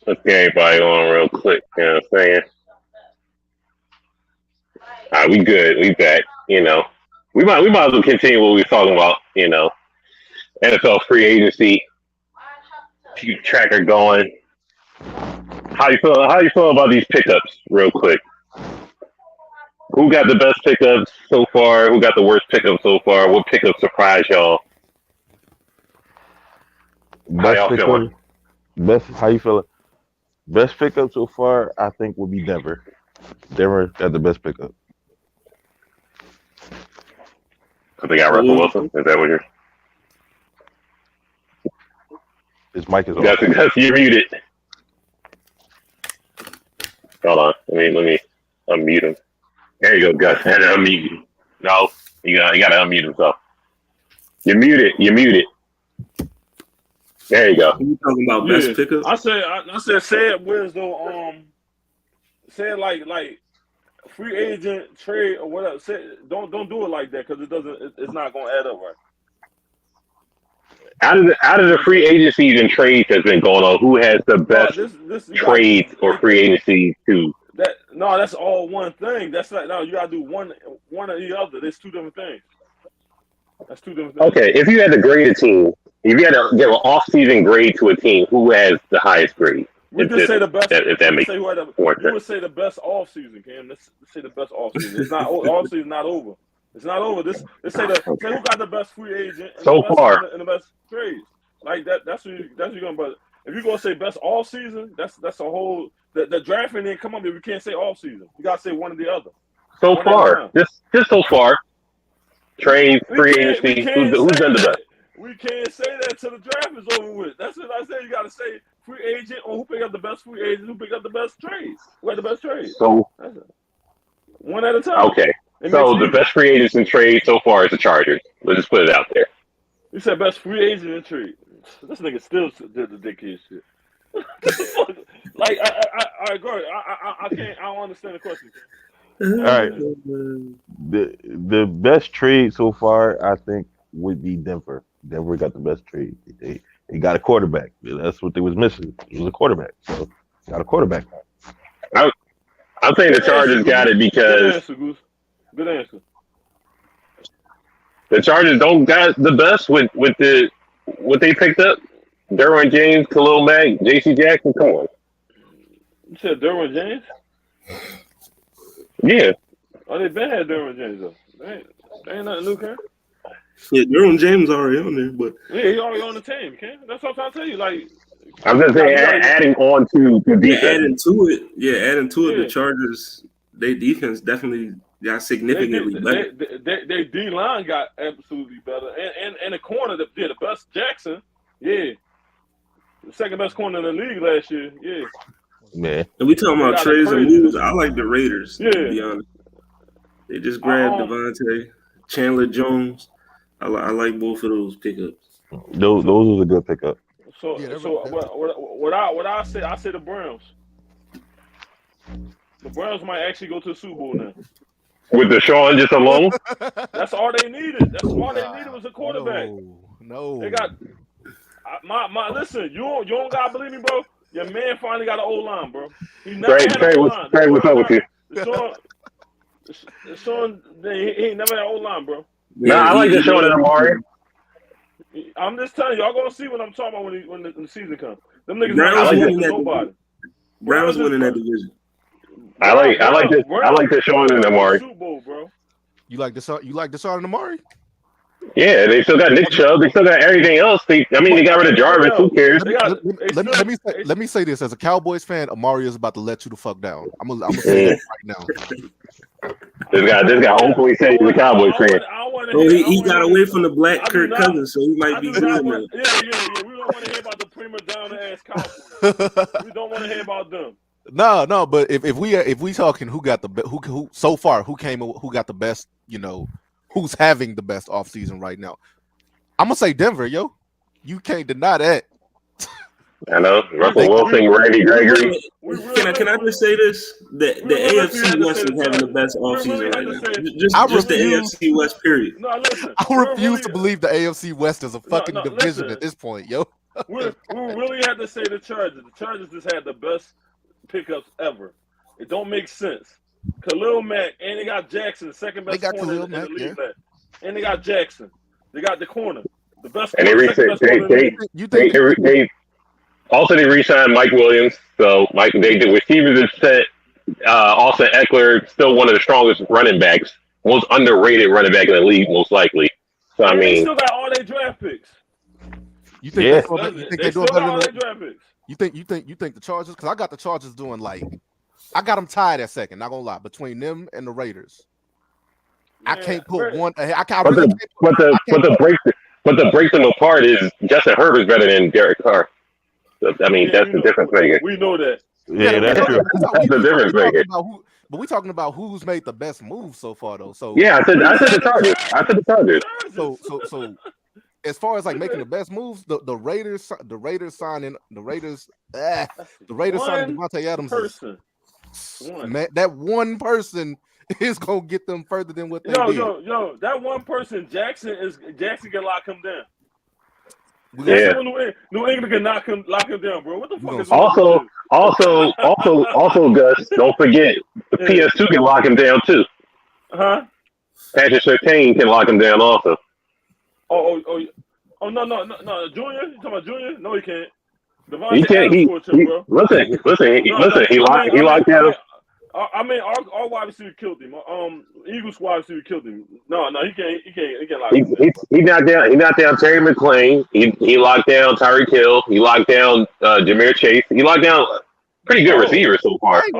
Let's get everybody on real quick. You know what I'm saying? All right, we good. We back. We might as well continue what we were talking about. NFL free agency. Keep tracker going. How you feel? How you feel about these pickups? Real quick. Who got the best pickups so far? Who got the worst pickups so far? What pickup surprised y'all? How Best y'all feeling? pickup, best. How you feeling? Best pickup so far, I think, would be Denver. Denver got the best pickup. Because they got What Russell was Wilson. it? Is that what you're? His mic is off. Gus, you're muted. Hold on. Let me unmute him. There you go, Gus. And unmute you. No, you gotta unmute himself. You're muted. You're muted. There you go. You talking about Yeah, best pickup? I said say it with though say it like free agent trade or whatever. Don't do it like that because it's not gonna add up right. Out of the free agencies and trades that's been going on, who has the No, best this you got trades or free agency too? that's all one thing. That's like no, you gotta do one or the other. There's two different things. That's two different things. Okay, if you had to grade a team, if you had to give an off-season grade to a team, who has the highest grade? We just say the best. If that We makes say who had the, more you sense. would say the best off season, Cam. Let's say the best off season. It's not off season. Not over. It's not over. Let's say who got the best free agent and So far, the best trades. Like that. That's what you're gonna. But if you're gonna say best all season, that's a whole. The drafting didn't come up. If you can't say all season, you gotta say one or the other. so One at a far, time. just so far, trade, We free can't. We agency, can't who's say done the that. best? We can't say that till the draft is over with. That's what I said. You gotta say free agent or who picked up the best free agent, who picked up the best trades. Who had the best trades? So That's it. One at a time. okay, It makes so it the easy. best free agents in trade so far is the Chargers. Let's just put it out there. You said best free agent in trade. This nigga still did the dickhead shit. Like I go ahead. I can't. I don't understand the question. All right. The best trade so far, I think, would be Denver. Denver got the best trade. They got a quarterback. That's what they was missing. It was a quarterback. So got a quarterback. I, I'm saying the Good answer, Chargers got Goose. it Good because answer, Goose. Good answer. the Chargers don't got the best with the what they picked up. Derwin James, Khalil Mack, J.C. Jackson. Come on, You said Derwin James? yeah. Oh, they been had Derwin James though. They ain't nothing new, Cam. Yeah, Derwin James already on there, but Yeah, he already on the team, Cam. That's what I'm trying to tell you. Like, I'm just saying, adding on to defense. adding to it, Yeah. the Chargers, their defense definitely got significantly better. they D line got absolutely better, and the corner that did the best Jackson, yeah, the second best corner in the league last year, yeah. Man, And we talking They about got trades and crazy. moves. I like the Raiders, to Yeah. be honest. They just grabbed Devontae, Chandler Jones. I like both of those pickups. those was a good pickup. So Yeah, they're so really- what I say the Browns. The Browns might actually go to the Super Bowl now. With Deshaun just alone, That's all they needed. That's all they needed was a quarterback. No. They got my listen. You don't gotta believe me, bro. Your man finally got an O line, bro. He never had an O line. Trey, what's up with you? Deshaun, he ain't never had an O line, bro. I like Deshaun and Amari. I'm just telling you, y'all gonna see what I'm talking about when the season comes. Them niggas Browns not winning to that nobody. Browns winning that division. I like Deshaun and Amari. Super Bowl, bro. You like Deshaun and Amari? Yeah, they still got Nick Chubb. They still got everything else. They got rid of Jarvis. Who cares? Let me say this as a Cowboys fan, Amari is about to let you the fuck down. I'm gonna say that right now. This guy hopefully said he's a Cowboys fan. He got away from the black Kirk Cousins, so he might be good now. Yeah. We don't want to hear about the prima donna ass Cowboys. We don't want to hear about them. No, but if we talking who got the who so far who got the best, who's having the best offseason right now, I'm gonna say Denver, yo. You can't deny that. I know Russell Wilson, Randy Gregory. Can I just say this? The AFC West is having the best offseason right now. Just the AFC West, period. No, listen. I refuse to believe the AFC West is a fucking division at this point, yo. we really had to say the Chargers. The Chargers just had the best pickups ever. It don't make sense. Khalil Mack, and they got Jackson, the second best corner in the league. Yeah. And they got Jackson. They got the corner. The best corner. They re-signed Mike Williams. So the receivers have set Austin Eckler, still one of the strongest running backs, most underrated running back in the league, most likely. So I mean, they still got all their draft picks. You think they're doing better than their draft picks? You think the Chargers? Because I got the Chargers doing I got them tied at second. Not gonna lie, between them and the Raiders. I can't put one. But the break them apart is Justin Herbert's better than Derek Carr. So, I mean, that's the difference maker. We know that. Yeah, that's true. That's the difference maker. But we're talking about who's made the best move so far, though. So yeah, I said the Chargers. I said the Chargers. So as far as making the best moves, the Raiders signing Devontae Adams. Man, that one person is gonna get them further than what they did. Yo, that one person, Jackson can lock him down. Yeah. New England can lock him down, bro. What the fuck is also, Gus, don't forget the PS2 can lock him down too. Huh? Patrick Surtain can lock him down also. Oh, no, Junior? You talking about Junior? No, he can't. He can't. Listen. He locked down. I mean, our wide receiver killed him. Eagles wide receiver killed him. No, he can't. He can't lock him down. He knocked down Terry McLaurin. He locked down Tyreek Hill. He locked down Ja'Marr Chase. He locked down pretty good receivers so far. I ain't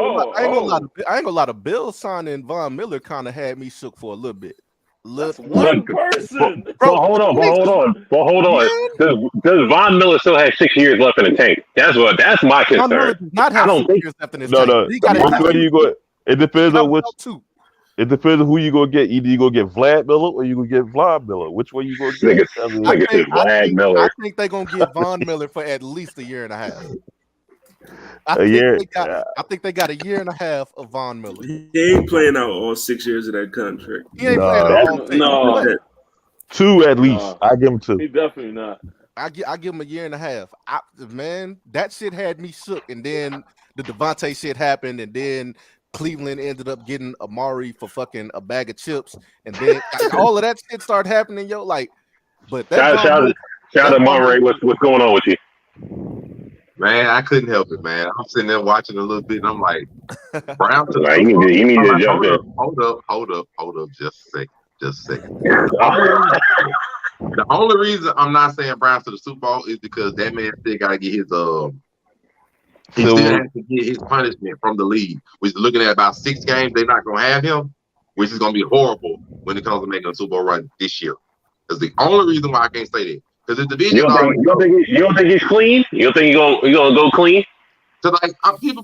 gonna lie. The Bills signing Von Miller kind of had me shook for a little bit. One person. But hold on. Does Von Miller still have 6 years left in the tank? That's my concern. Von Miller does not have 6 years left in his tank. No. It depends on which. It depends on who you gonna get. Either you gonna get Vlad Miller or you gonna get Vlad Miller. Which one you gonna get? I think they're gonna get Von Miller for at least a year and a half. I think they got a year and a half of Von Miller. He ain't playing out all 6 years of that contract. He ain't playing out all 6. 2 at least. I give him 2. He definitely not. I give him a year and a half. Man, that shit had me shook. And then the Devontae shit happened, and then Cleveland ended up getting Amari for fucking a bag of chips, and then all of that shit started happening, yo. But that shout out Monterey. What's going on with you? Man, I couldn't help it, man. I'm sitting there watching a little bit, and I'm like, Brown to you need to jump in. Hold up, just a second. The only reason I'm not saying Browns to the Super Bowl is because that man still got to get his he still has to get his punishment from the league. Which is looking at about 6 games, they're not gonna have him, which is gonna be horrible when it comes to making a Super Bowl run this year. That's the only reason why I can't say that. Because the division. You don't think he's clean? You don't think he's gonna go clean? So people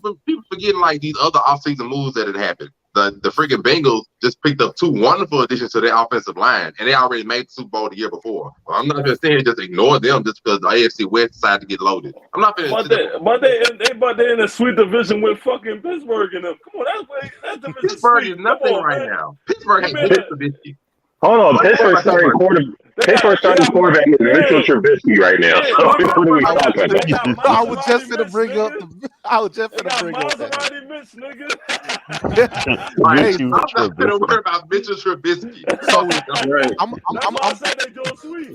forgetting these other offseason moves that had happened. The freaking Bengals just picked up 2 wonderful additions to their offensive line, and they already made the Super Bowl the year before. Well, I'm not going to say just ignore them just because the AFC West decided to get loaded. I'm not going to. But they in a sweet division with fucking Pittsburgh in them. Come on, that's division. Pittsburgh is nothing right now. Pittsburgh has Mitch Trubisky. Hold on, Pittsburgh starting quarterback is Mitchell Trubisky right now. I was just gonna bring up. Maserati Mitch, nigga. I'm not gonna worry about Mitchell Trubisky. I'm saying they doing sweet.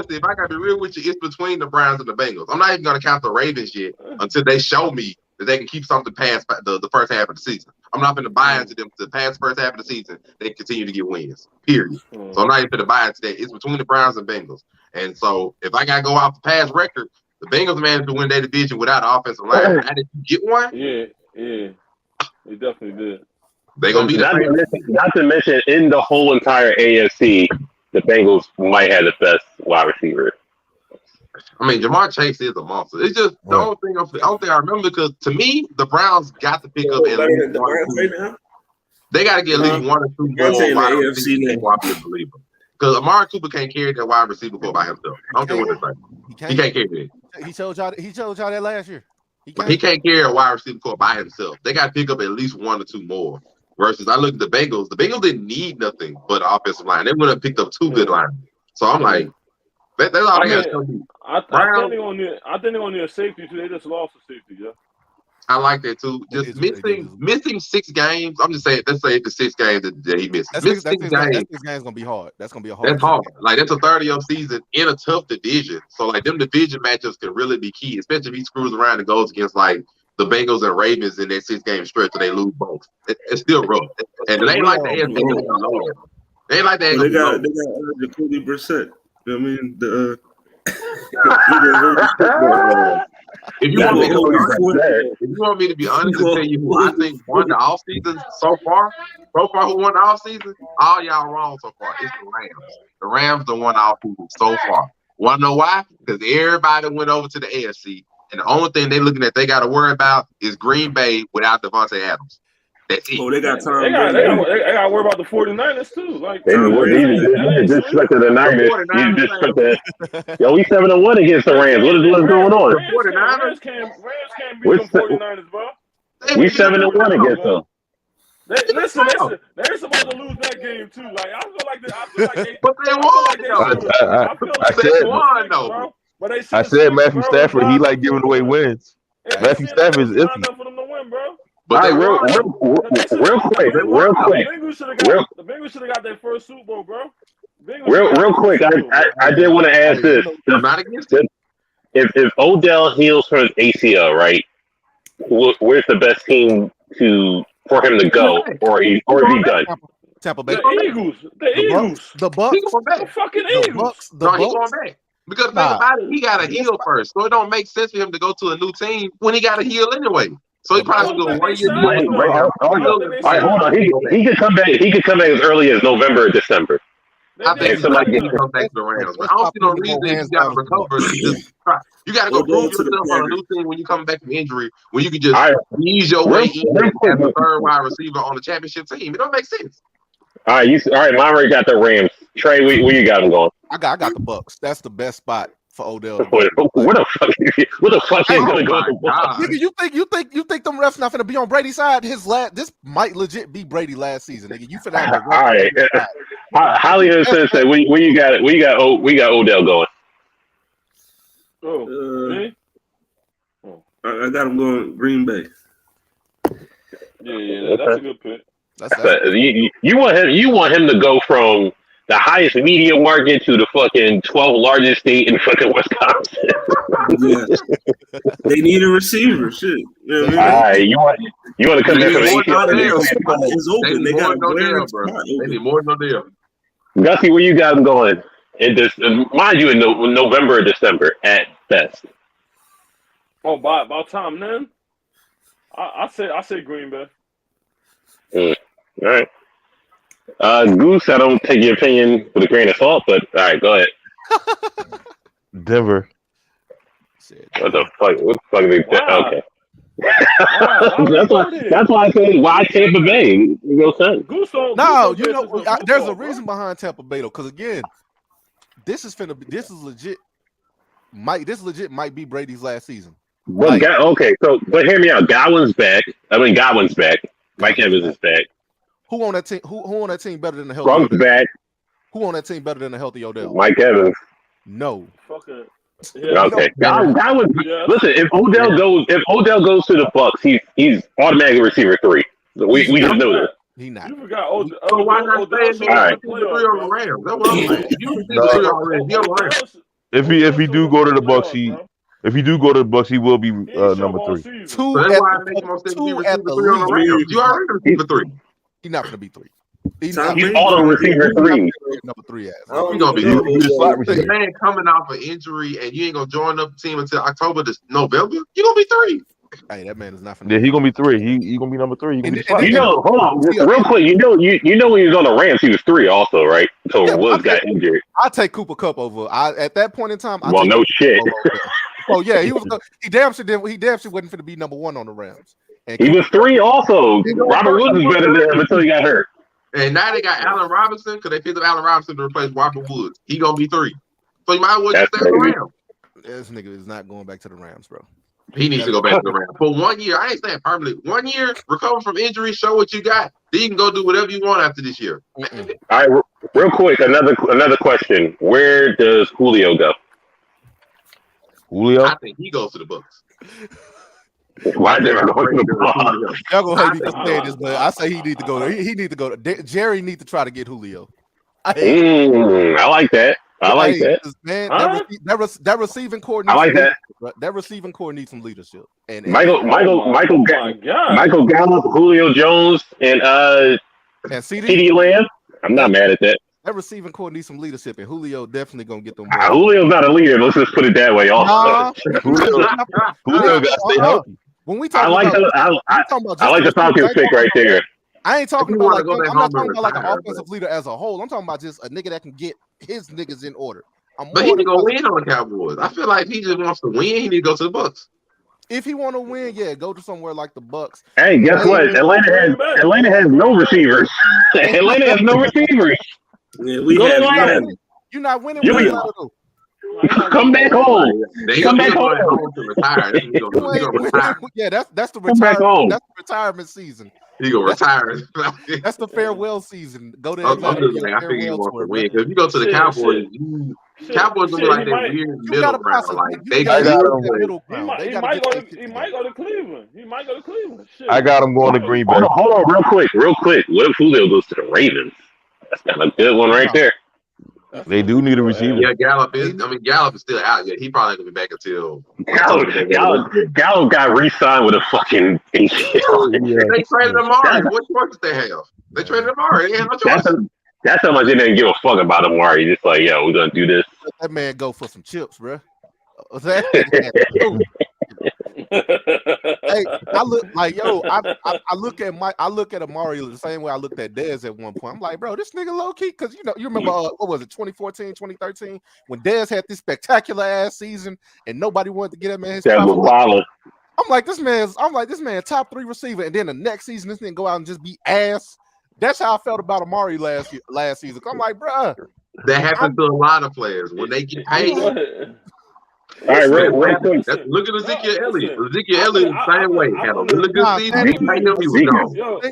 If I gotta be real with you, it's between the Browns and the Bengals. I'm not even gonna count the Ravens yet until they show me that they can keep something past the first half of the season. I'm not going to buy into them to pass the first half of the season. They continue to get wins, period. So I'm not even going to buy into that. It's between the Browns and Bengals. And so if I got to go off the past record, the Bengals managed to win their division without an offensive line. How did you get one? Yeah. They definitely did. They're going to be not to mention, in the whole entire AFC, the Bengals might have the best wide receiver. I mean, Ja'Marr Chase is a monster. It's just the only thing I remember, because to me, the Browns got to pick up at least one. They got to get at least 1 or 2 more wide receivers before I be a believer. Because Amari Cooper can't carry that wide receiver core by himself. I don't care what they say. He can't carry it. He showed y'all that last year. He can't carry a wide receiver core by himself. They got to pick up at least 1 or 2 more. Versus, I look at the Bengals. The Bengals didn't need nothing but an offensive line. They would have picked up 2 good linemen. So I'm like, that's all they got to show me. I think they're going to need a safety too. They just lost a safety, yeah. I like that too. Just missing 6 games. I'm just saying, let's say it's 6 games that he missed. That 6 games gonna be hard. That's gonna be a hard. That's hard. Like that's a 30th season in a tough division. So like them division matchups can really be key, especially if he screws around and goes against like the Bengals and Ravens in that 6-game stretch and they lose both. It's still rough. And it ain't like the AFC. They ain't like that. They got Jacoby Brissett. You know what I mean? If you want me to be honest and tell you who I think won the offseason so far who won the offseason, all y'all wrong so far. It's the Rams. The Rams done won the offseason so far. Want to know why? Because everybody went over to the AFC, and the only thing they looking at they got to worry about is Green Bay without Devontae Adams. That's it. Oh, they got time. They got to worry about the 49ers too. Like they disrespected the Niners. Yo, we 7-1 against the Rams. What's going on? Rams can't beat them 49ers, bro. We 7-1 against them. Listen, they're supposed to lose that game too. Like I feel like they. But they won though. I said Matthew Stafford. He like giving away wins. Matthew Stafford is iffy. For them to win, bro. But right, real quick. The Bengals should have got their first Super Bowl, bro. Real quick. I did want to ask this. I'm not against it. If Odell heals from his ACL, right? Where's the best team for him to go, or is he done? Tampa Bay. The Eagles. The Bucks. The fucking Eagles. He's going back. Because think about it, he got to heal first, so it don't make sense for him to go to a new team when he got to heal anyway. So he probably going 1 year. All right, hold on. He could come back. He could come back as early as November or December. I think somebody can come back to the Rams. But I don't see no reason you got to recover. You got to go prove yourself on a new team when you come back from injury. When you can just ease your way in as a third wide receiver on the championship team. It don't make sense. All right, Monterey got the Rams. Trey, where you got them going? I got the Bucks. That's the best spot for Odell. Where the fuck is gonna go? Nigga, you think them refs not finna be on Brady's side? This might legit be Brady last season, nigga. You finna have all right. Hollywood said, where you got it? We got Odell going. I got him going Green Bay. Yeah, that's a good pick. You want him to go from the highest media market to the fucking 12th largest state in fucking Wisconsin. Yeah. They need a receiver. Shit. You know what I mean? All right, you want to come back from It's open. They got They need more than Odell. Gussie, where you got them going? And this, mind you, in November or December at best. Oh, by time then, I say Green Bay. All right. Goose, I don't take your opinion with a grain of salt, but all right, go ahead. Denver. What the fuck are they? Wow. Okay. That's why I say why Tampa Bay. You know what I'm saying? No, you know there's a reason behind Tampa Bay though, because again, this is legit. This might be Brady's last season. Well, but hear me out. Godwin's back. Mike Evans is back. Who on that team? Who on that team better than the healthy? Trump's back. Who on that team better than the healthy Odell? Mike Evans. No. Fuck it. Yeah, okay. Godwin. Yeah. Listen, if Odell goes to the Bucks, he's automatically receiver 3. We just know that. He not. You forgot Odell. So why not say it? Right. Rams? That's what I'm saying. If he do go to the Bucks, he will be number 3. So that's why I make more sense to be receiver 3 on the Rams. You already receiver 3. He's not gonna be 3. He's auto receiver 3. Number 3 ass. You gonna be the man coming off an injury, and you ain't gonna join up the team until October to November. You gonna be 3. Hey, that man is not. Yeah, he gonna be 3. He gonna be number 3. Hold on, real quick. You know when he was on the Rams, he was 3 also, right? So Woods got injured. I take Cooper Kupp over. At that point in time. No shit. Oh yeah, he was. He damn sure wasn't finna be number 1 on the Rams. And he was 3 also. Robert Woods was better than him until he got hurt. And now they got Allen Robinson because they picked up Allen Robinson to replace Walker Woods. He gonna be 3. So you might as well just stay on the Rams. This nigga is not going back to the Rams, bro. He needs to go back to the Rams for 1 year. I ain't saying permanently. 1 year, recover from injury, show what you got. Then you can go do whatever you want after this year. All right, real quick, another question. Where does Julio go? Julio? I think he goes to the Bucks. Why did I go to the Bucks? Y'all gonna hate me for saying this, but I say he need to go. He need to go. Jerry need to try to get Julio. I like that. I like that. Man, that receiving core. I like that. That receiving core needs some leadership. And Michael Gallup, Julio Jones, and CeeDee Lamb. I'm not mad at that. That receiving core needs some leadership, and Julio definitely gonna get them. Julio's not a leader. Let's just put it that way. Also, Julio got to stay healthy. When we talk, I like the Falcons pick right there. I ain't talking about I'm not talking about like an offensive leader as a whole. I'm talking about just a nigga that can get his niggas in order. But he can go win on the Cowboys. I feel like if he just wants to win, he need to go to the Bucks. If he want to win, yeah, go to somewhere like the Bucks. Hey, guess what? Atlanta has no receivers. Atlanta has no receivers. Yeah, we have. You're not winning. Come back home. Come back home to retire. Yeah, that's the retirement. That's the retirement season. He gonna retire. That's the farewell season. Go to Atlanta. I think he wants to win because if you go to the Cowboys, Cowboys look like that weird middle ground. Like they got middle ground. He might go to Cleveland. He might go to Cleveland. Shit. I got him going to Green Bay. Hold on, real quick. What if Julio goes to the Ravens? That's kind of a good one right there. They do need a receiver. Yeah, Gallup is still out. Yeah, he probably ain't gonna be back until Gallup got re-signed with a fucking ACL. They traded Amari. What choice did they have? They traded Amari. They had no choice. That's how much they didn't give a fuck about Amari. Just like, yo, we're gonna do this. That man go for some chips, bro. Hey, I look like I look at Amari the same way I looked at Dez at one point. I'm like, bro, this nigga low key, because you remember what was it, 2014, 2013, when Dez had this spectacular ass season and nobody wanted to get him in his I'm like, this man top 3 receiver, and then the next season this nigga go out and just be ass. That's how I felt about Amari last season. I'm like, bro, that happens to a lot of players when they get paid. All right, real quick. Look at Ezekiel Elliott. Ezekiel Elliott the same way. Had a really good season.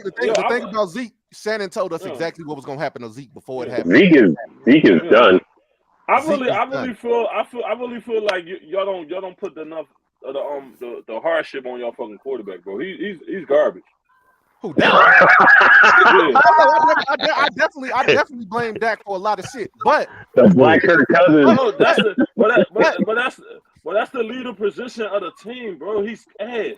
The thing about Zeke, Shannon told us exactly what was going to happen to Zeke before it happened. Zeke is done. I really feel like y'all don't put enough of the hardship on y'all fucking quarterback, bro. He's garbage. Who Dak? I definitely blame Dak for a lot of shit, but the Black Kirk Cousins. No, that's the leader position of the team, bro. He's ass.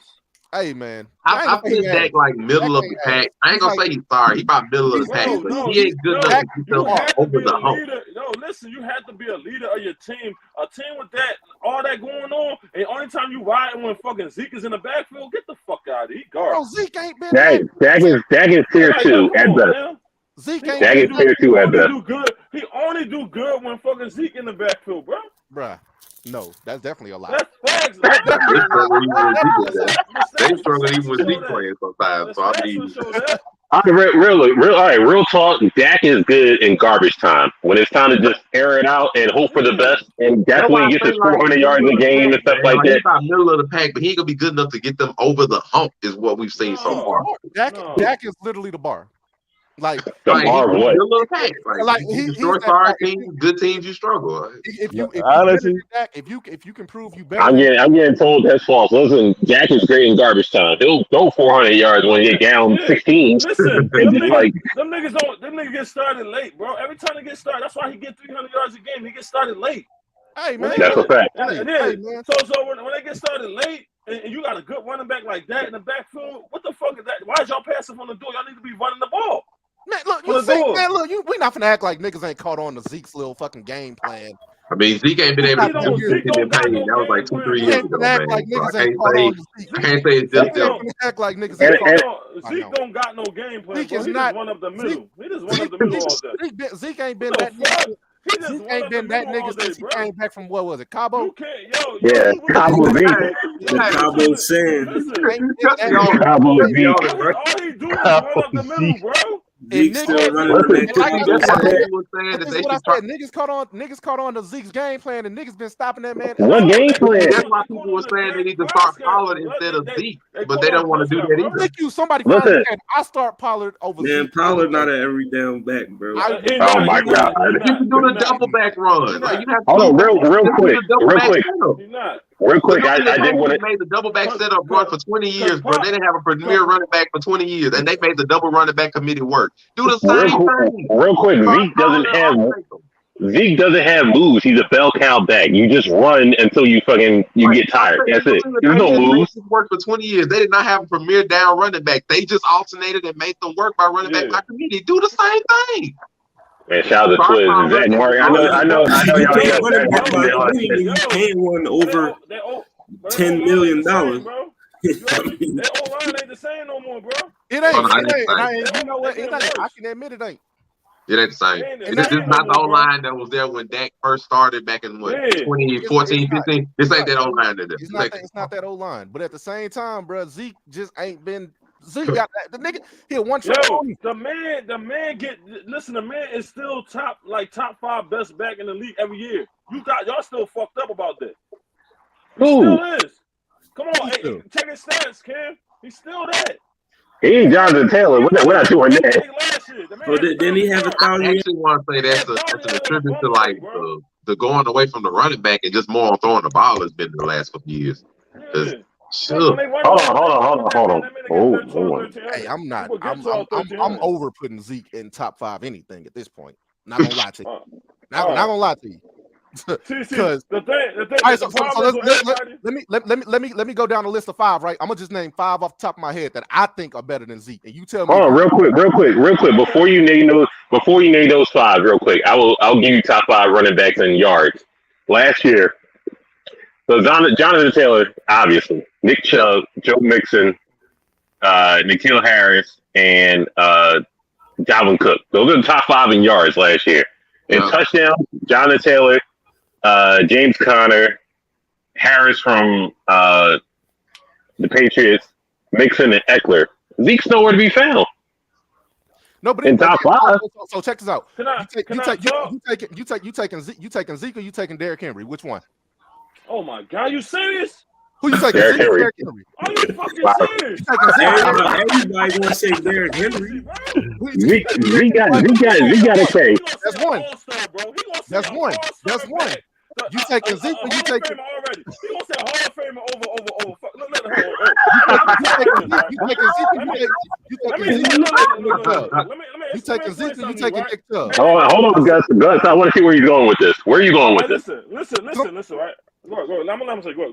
Hey man, I put Dak like middle of the pack. I ain't gonna say he's sorry. He about middle of the pack, but he ain't good enough to get over the hump. No, listen, you have to be a leader of your team. A team with all that going on, and only time you riding when fucking Zeke is in the backfield, get the fuck out of here. He garbage. Bro, Zeke ain't been. Dak is tier 2 at best. Zeke ain't. Dak is tier 2 at best. He only do good when fucking Zeke in the backfield, bro. Bruh. No, that's definitely a lie. That's facts. They struggle even with Zeke playing sometimes. So I mean, real talk. Dak is good in garbage time. When it's time to just air it out and hope for the best, and that's when he gets his 400 yards a game and stuff like that. He's not middle of the pack, but he ain't gonna be good enough to get them over the hump. Is what we've seen so far. Dak is literally the bar. Like the bar of what? Like short star teams, good teams, you struggle. If you can prove you better, I'm getting told that's false. Listen, Dak is great in garbage time. He'll go 400 yards when he get down 16. Listen, them niggas get started late, bro. Every time they get started, that's why he get 300 yards a game. He get started late. Hey man, that's a fact. So when they get started late, and you got a good running back like that in the backfield, what the fuck is that? Why is y'all passing on the door? Y'all need to be running the ball. Man, look, we not finna act like niggas ain't caught on to Zeke's little fucking game plan. I mean, Zeke ain't been able to do it. That was like 2-3 years ago, man. I can't say it's just them. Act like niggas ain't caught on. Zeke don't got no game plan. Zeke is not one of the middle. He just one of the middle all day. Zeke ain't been that nigga. Zeke ain't been that nigga since he came back from what was it, Cabo? Cabo Zeke. Cabo San. Cabo Zeke. All he do is run up the middle, bro. Zeke's still running That's the why back. people were saying that This they is what I should said. Niggas caught on to Zeke's game plan, and niggas been stopping that man. What game plan? That's why people were saying they need to start Pollard instead of Zeke, but they don't want to do that either. Thank you. Somebody Listen. finally said I start Pollard over Man, Zeke. Pollard not an every down back, bro. Oh my God! You can do the double back run. Like you have Hold on, real quick, real quick. I did want to made the double back setup run for 20 years, bro. They didn't have a premier running back for 20 years, and they made the double running back committee work. Do the same thing. Real quick. Zeke doesn't have moves. He's a bell cow back. You just run until you get tired. That's it. There's no moves. Worked for 20 years. They did not have a premier down running back. They just alternated and made them work by running back by committee. Do the same thing. Man, shout out to Twiz. Zach Mark. I know. You can't run over $10 million. That O-line ain't the same no more, bro. It ain't. You know what? It ain't. I can admit it ain't. It ain't the same. This is not the O-line that was there when Dak first started back in 2014, 15. This ain't that O-line. It's not that O-line. But at the same time, bro, Zeke just ain't been. Zeke got the nigga. He one try. The man is still top 5 best back in the league every year. Y'all still fucked up about that. He still is. Come on, check his stats, Cam. He's still that. He ain't Jonathan Taylor. We're not doing that. Then he have 1,000. I actually want to say that's an attribute to like the going away from the running back and just more on throwing the ball has been in the last couple years. Sure. Hold on. Oh. Hey, I'm over putting Zeke in top 5 anything at this point. Not gonna lie to you. Not gonna lie to you. Because let me go down the list of 5. Right, I'm gonna just name 5 off the top of my head that I think are better than Zeke, and you tell me. Hold on, real quick. Before you name those 5, real quick, I'll give you top 5 running backs in yards last year. So Jonathan Taylor, obviously, Nick Chubb, Joe Mixon, N'Keal Harris, and Dalvin Cook. Those are the top 5 in yards last year. In touchdowns, Jonathan Taylor, James Conner, Harris from the Patriots, Mixon, and Eckler. Zeke's nowhere to be found. No, but in top 5. So check this out. You taking Zeke or you taking Derrick Henry? Which one? Oh my God, you serious? Who you taking? Derrick Henry. Are you fucking serious? Everybody gonna say Derrick Henry. Zeke got a K. That's one. That's one. You taking Zeke or you taking? He gonna say Hall of Famer over. You taking Zeke or you taking Nick Chubb? Hold on, Gus. I want to see where you're going with this. Where are you going with this? Listen. Right. Go. I'm gonna say go.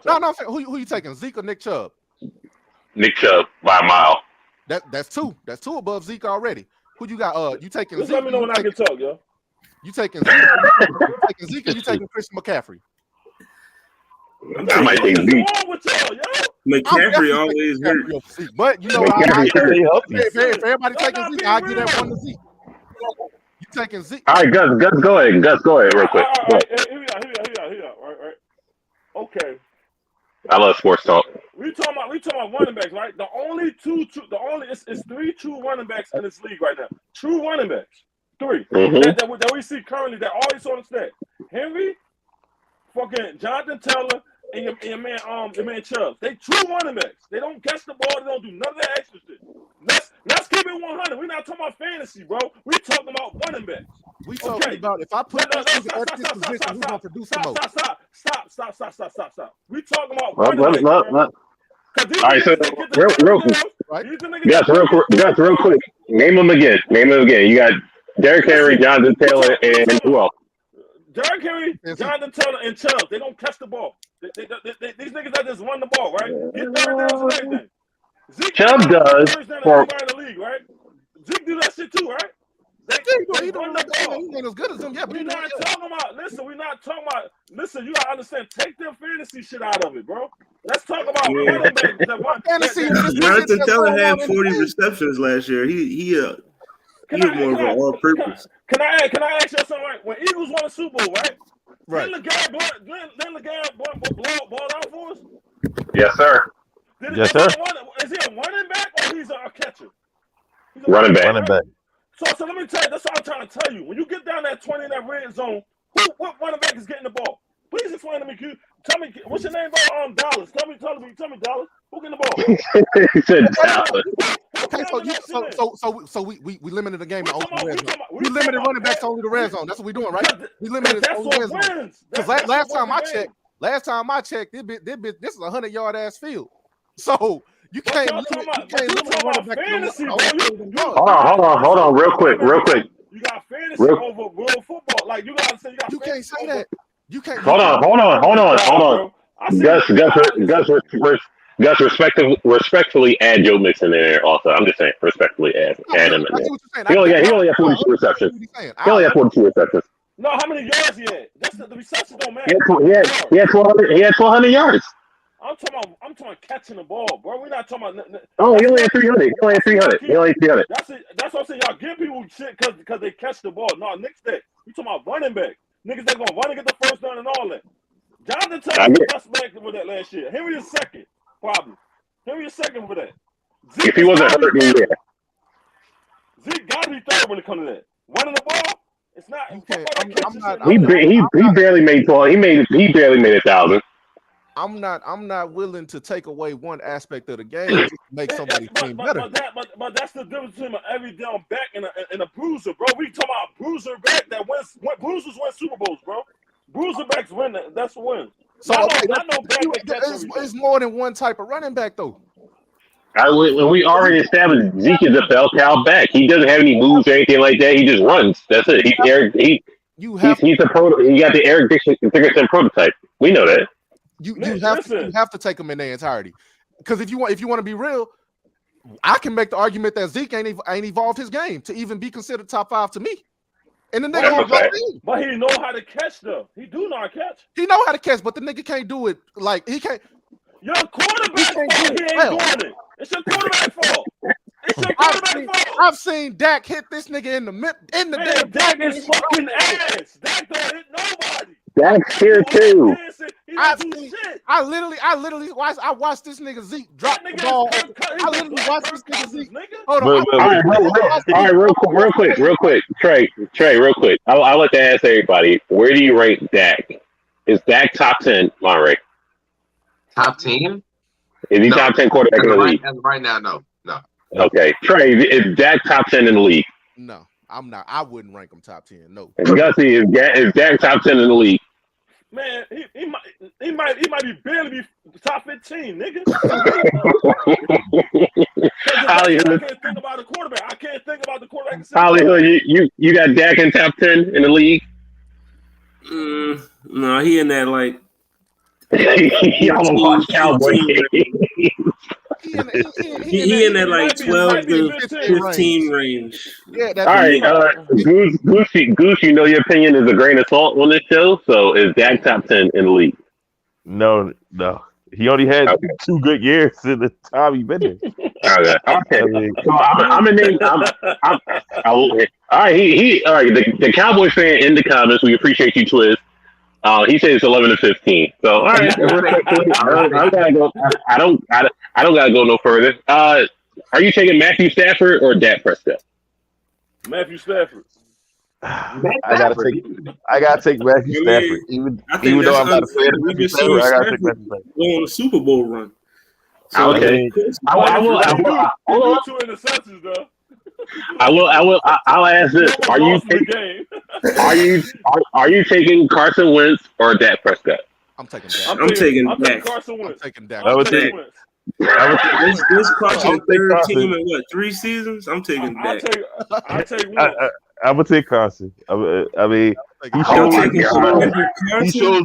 No. Who you taking? Zeke or Nick Chubb? Nick Chubb by a mile. That's 2. That's 2 above Zeke already. Who you got? You taking Zeke? Let me know when I can talk, yo. You taking Zeke or you taking Christian McCaffrey? I might take Zeke. McCaffrey always hurt. But you know, if everybody taking Zeke, I'll give that one to Zeke. You taking Zeke? All right, Gus, go ahead. Gus, go ahead real quick. Here we are. Right. Okay. I love sports talk. We talking about running backs, right? It's 3 true running backs in this league right now. True running backs. 3 that we see currently that always on the stat. Henry, fucking Jonathan Taylor, and your man Chubb. They true running backs. They don't catch the ball. They don't do none of that extra shit. Let's keep it 100. We're not talking about fantasy, bro. We're talking about running backs. We talking about if I put this position, who's gonna produce the most? Stop. We talking about running backs. All right, so real quick. Name them again. You got Derrick Henry, Jonathan Taylor, and who else? Derrick Henry, Jonathan Taylor, and Chubb. They don't catch the ball. These niggas that just run the ball, right? Get third downs and everything. Chubb does for in the league, right? Zeke do that shit too, right? He don't as good as them. Yeah, but we're not talking about. Listen, you gotta understand. Take the fantasy shit out of it, bro. Let's talk about running backs. Fantasy. Jonathan Taylor had 40 receptions last year. He more of an all-purpose. Can I ask you something? Right? When Eagles won the Super Bowl, right? Didn't LeGarrette ball out for us? Yes, sir. Is he a running back or he's a catcher? Running back. Running back. So let me tell you, that's what I'm trying to tell you. When you get down that 20 in that red zone, what running back is getting the ball? Please explain to me. Tell me, what's your name, bro? Dallas. Tell me, Dallas. Who getting the ball? He said Dallas. Okay, so we limited the game to only the red zone. We limited running backs to only the red zone. That's what we're doing, right? We limited it to only the red zone. Because last time I checked, this is a 100-yard ass field. So you can't limit running back to Hold on, real quick. You got fantasy over real football. Like you gotta say you can't say that. You can't. Hold on. Gus, respectfully add Joe Mixon in there also. I'm just saying, respectfully add him in there. He only had 42 receptions. He only had 42 receptions. No, how many yards he had? That's the receptions don't matter. He had 1,200 yards. I'm talking catching the ball, bro. We're not talking about. Oh, he only had 300. He only had 300. That's what I'm saying. Y'all give people shit because they catch the ball. No, Nick's that. You talking about running back. Niggas that gonna run and get the first down and all that. Jonathan Taylor was the best back for that last year. Henry is second, probably. Henry is second for that. If he wasn't hurt, then yeah. Zeke got to be third when it comes to that. Running the ball, it's not. He barely made 12. He barely made 1,000. I'm not willing to take away one aspect of the game to make somebody team better. But that's the difference between an every down back and a bruiser, bro. We talking about a bruiser back that wins. Bruisers win Super Bowls, bro. Bruiser backs win. That's a win. So it's more than one type of running back, though. When we already established Zeke is a bell cow back. He doesn't have any moves or anything like that. He just runs. That's it. He's a pro. He got the Eric Dickerson prototype. We know that. You have to take them in their entirety, because if you want to be real, I can make the argument that Zeke ain't evolved his game to even be considered top 5 to me. And the nigga, but he know how to catch though. He do know how to catch. He know how to catch, but the nigga can't do it. Like he can't. Your quarterback fault. He ain't doing it. It's your quarterback fault. It's your quarterback fault. I've seen Dak hit this nigga in the damn. Dak is fucking ass. Dak don't hit nobody. Dak's here too. I literally watched this nigga Zeke drop the ball. I literally watched this nigga Zeke. Hold on. All right, real quick. Trey, real quick. I'll let that ask everybody. Where do you rank Dak? Is Dak top 10, Monterey? Top 10? Is he top 10 quarterback in the league? Right now, no. Okay. Trey, is Dak top 10 in the league? No, I'm not. I wouldn't rank him top 10. No. Gussie, is Dak top 10 in the league? Man, he might be barely be top 15, nigga. I can't think about the quarterback. Hollywood, you got Dak in top 10 in the league? No, he in that like. He almost watched Cowboy. He in that like 12 to 15 range. Yeah, all right, Goose, you know your opinion is a grain of salt on this show. So is Dak top 10 in the league? No. He only had 2 good years in the time he been there. Okay. So I'm gonna name. All right. He all right. The Cowboy fan in the comments. We appreciate you, Twiz. He says it's 11 to 15. So all right, I don't gotta go no further. Are you taking Matthew Stafford or Dak Prescott? Matthew Stafford. I gotta take Matthew Stafford. Even though I'm not a fan of Matthew Stafford, I gotta take Matthew Stafford. Go on a Super Bowl run. So okay. I will. Two interceptions though. I'll ask this: Are you taking Carson Wentz or Dak Prescott? I'm taking Dak. I'm taking Dak. Carson Wentz. I'm taking Dak. This Carson third team in what 3 seasons? I'm taking Dak. I take one. I'm gonna take Carson. I mean, he shows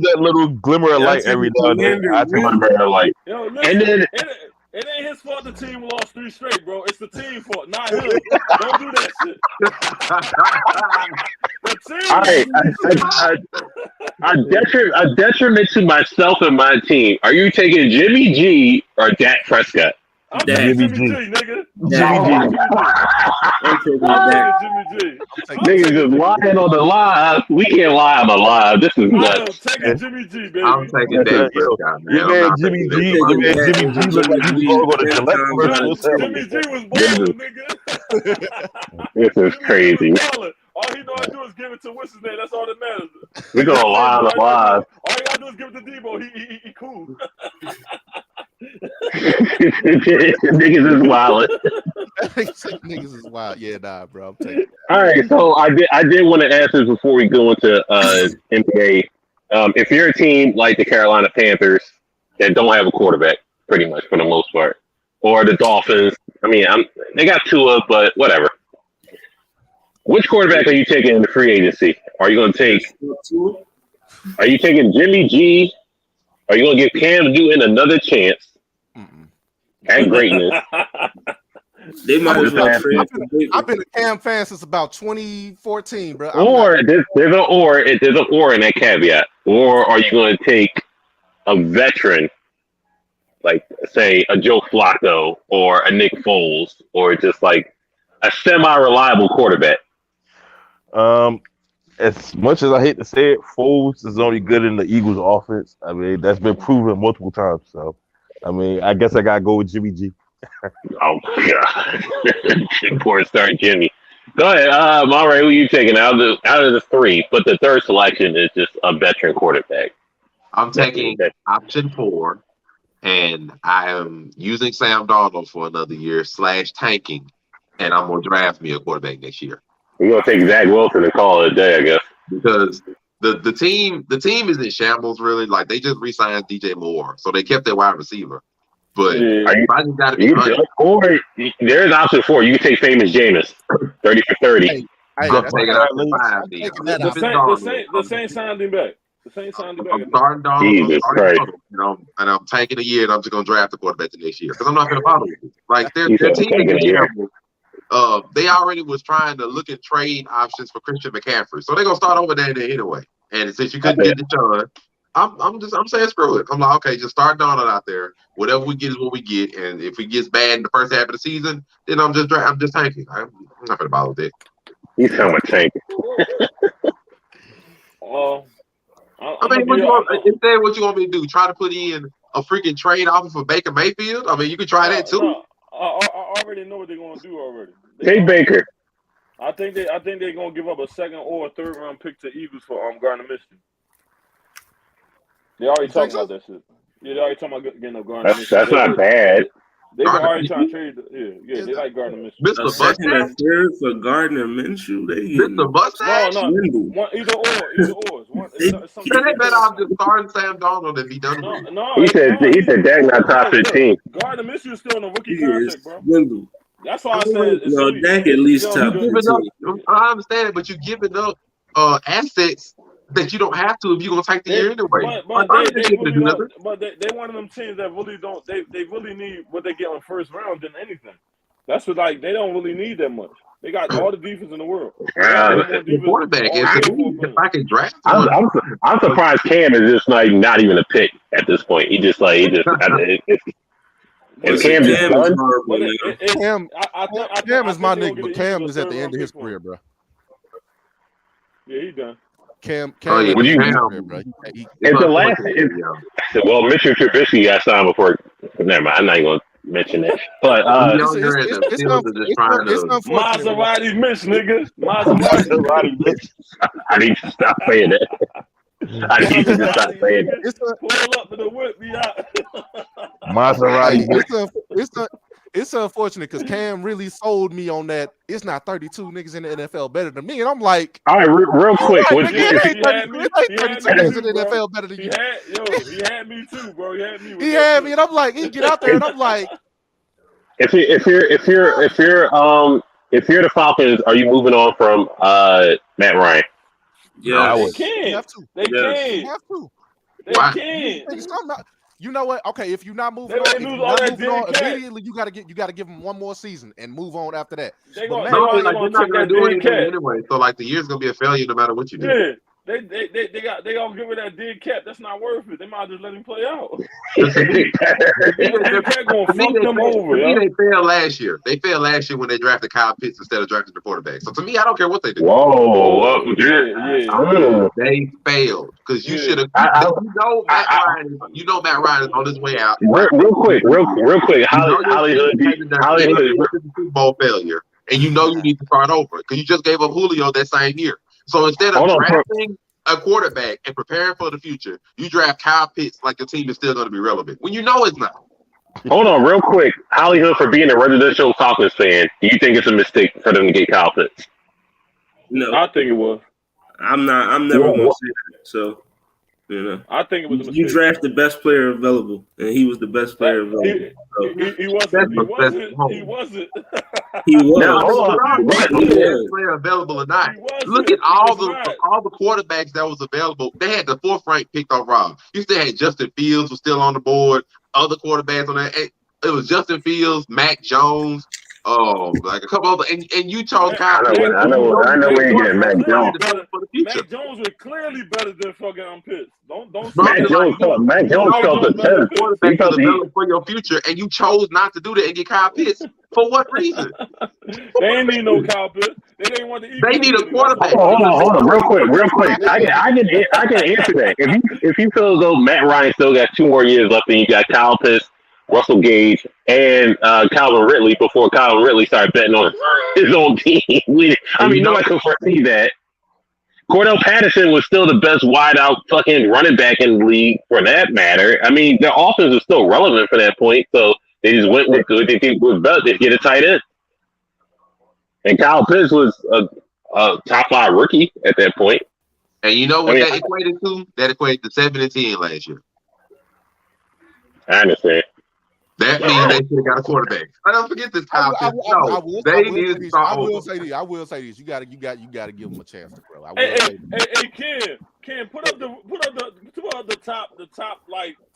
that little glimmer of light every now and then. I take glimmer of light. And then. It ain't his fault the team lost 3 straight, bro. It's the team fault, not him. Don't do that shit. A detriment to myself and my team. Are you taking Jimmy G or Dak Prescott? I'm taking Jimmy G, nigga. Jimmy G. Niggas just lying on the live. We can't lie on the live. This is nuts. I'm taking Jimmy G, baby. I'm taking Dak Prescott, man. Your man Jimmy G look like he's going to collect commercials. Jimmy G was born, nigga. This is crazy. All he know how to do is give it to what's his name. That's all that matters. We're going lie on the live. All he gotta do is give it to Debo. He cool. Niggas is wild. Niggas is wild. Yeah, nah, bro. I'm taking it. All right, so I did want to ask this before we go into NBA. If you're a team like the Carolina Panthers that don't have a quarterback, pretty much for the most part, or the Dolphins, I mean, they got Tua, but whatever. Which quarterback are you taking in the free agency? Are you going to take? Are you taking Jimmy G? Are you going to give Cam Newton another chance at greatness? They might as well trade. I've been a Cam fan since about 2014, bro. There's an or in that caveat. Or are you going to take a veteran, like say a Joe Flacco or a Nick Foles, or just like a semi-reliable quarterback? As much as I hate to say it, Foles is only good in the Eagles' offense. I mean, that's been proven multiple times. So, I mean, I guess I gotta go with Jimmy G. Oh my God! Poor start, Jimmy. Go ahead, all right. Who are you taking out of the three? But the third selection is just a veteran quarterback. I'm taking option 4, and I am using Sam Darnold for another year / tanking, and I'm gonna draft me a quarterback next year. We're gonna take Zach Wilson and call it a day, I guess. Because the team is in shambles, really. Like, they just re-signed DJ Moore, so they kept their wide receiver. But I just gotta be honest. Or there's option 4. You can take famous Jameis, 30 for 30. The Saints signed him back. The Saints signed him back. I'm starting Donald, and I'm taking a year, and I'm just gonna draft the quarterback the next year because I'm not gonna bother with it. Like, their team is in shambles. They already was trying to look at trade options for Christian McCaffrey, so they're gonna start over there anyway. And since you couldn't get it done, I'm saying screw it. I'm like, okay, just start Donald out there. Whatever we get is what we get, and if it gets bad in the first half of the season, then I'm just tanking. I'm not gonna bother with it. He's so much tanking. I mean, what you want me to do? Try to put in a freaking trade offer for Baker Mayfield? I mean, you could try that too. No, I already know what they're gonna do already. Hey, Baker. I think they're gonna give up a second or a third round pick to Eagles for Gardner Minshew. They already talking about that shit. Yeah, they already talking about getting a Gardner Minshew. That's not bad. They've already trying to trade. Yeah, they like Gardner Minshew. Mr. Mustache for Gardner Minshew. Mr. Mustache. No, either or. They better off just starting Sam Darnold and be done with it. He said Dak not top 15. Gardner Minshew is still on a rookie contract, bro. That's why I said. No, Dak at least top 15. I understand it, but you're giving up assets that you don't have to if you're gonna take the year anyway. But they one of them teams that really don't. They really need what they get on first round than anything. That's what they don't really need that much. They got all the defense in the world. Quarterback. If I can draft, I'm surprised Cam is just like not even a pick at this point. Cam just done. Cam is my nigga, but Cam is at the end of his career, bro. Yeah, he done. Cam would you? It's the last. Well, Mitchell Trubisky got signed before. Never mind. I'm not even going to mention that. But Maserati Mitch, nigga. Maserati Mitch. I need to stop saying that. I need to stop saying that. Pull up to the whip, be out. Maserati. It's unfortunate because Cam really sold me on that. It's not 32 niggas in the NFL better than me, and I'm like, all right, real quick. It ain't 32 niggas in the NFL better than you. He had me too, bro. He had me, and I'm like, he get out there, and I'm like, if you're the Falcons, are you moving on from Matt Ryan? Yeah, they can. They can. They can. You know what? Okay, if you're not moving on, immediately you gotta give them one more season and move on after that. They're not gonna do anything anyway. So like the year's gonna be a failure no matter what you do. Yeah. They gonna give it that dead cap. That's not worth it. They might just let him play out. They failed last year. They failed last year when they drafted Kyle Pitts instead of drafting the quarterback. So to me, I don't care what they do. Whoa, They failed because you should have. You know Matt Ryan is on his way out. Real quick. Hollywood Super Bowl failure. and you know you need to start over because you just gave up Julio that same year. So instead of drafting a quarterback and preparing for the future, you draft Kyle Pitts like the team is still going to be relevant when you know it's not. Hold on, real quick. Hollywood, for being a residential Falcons fan, do you think it's a mistake for them to get Kyle Pitts? No, I think it was. I'm never going to say that. So, I think it was a mistake. You draft the best player available, and he was the best player available. He wasn't. He was. Now, hold on. Best player available or not? Look at all the quarterbacks that was available. They had the 4th ranked pick off Rob. You still had Justin Fields was still on the board. Other quarterbacks on that. It was Justin Fields, Mac Jones. Like a couple other, and you chose Kyle. I know where you're getting Mac Jones. Mac Jones was clearly better than fucking Pitts. Don't. Mac Jones felt the test. Quarterback is available for your future, and you chose not to do that and get Kyle Pitts. For what reason? They ain't need no Kyle Pitts. They didn't want to eat. They need a quarterback. Hold on, real quick. I can answer that. If you feel as though Matt Ryan still got 2 more years left, and you got Kyle Pitts, Russell Gage, and Calvin Ridley before Calvin Ridley started betting on his own team. Nobody could foresee that. Cordell Patterson was still the best wide-out fucking running back in the league for that matter. I mean, their offense was still relevant for that point, so they just went with good. They think was better. They get a tight end. And Kyle Pitts was a top 5 rookie at that point. And you know what that equated to? That equated to 7-10 last year. I understand. That means they should have got a quarterback. I don't forget this Kyle Pitts. I will say this. You got to give them a chance to grow. Hey, Ken, put up the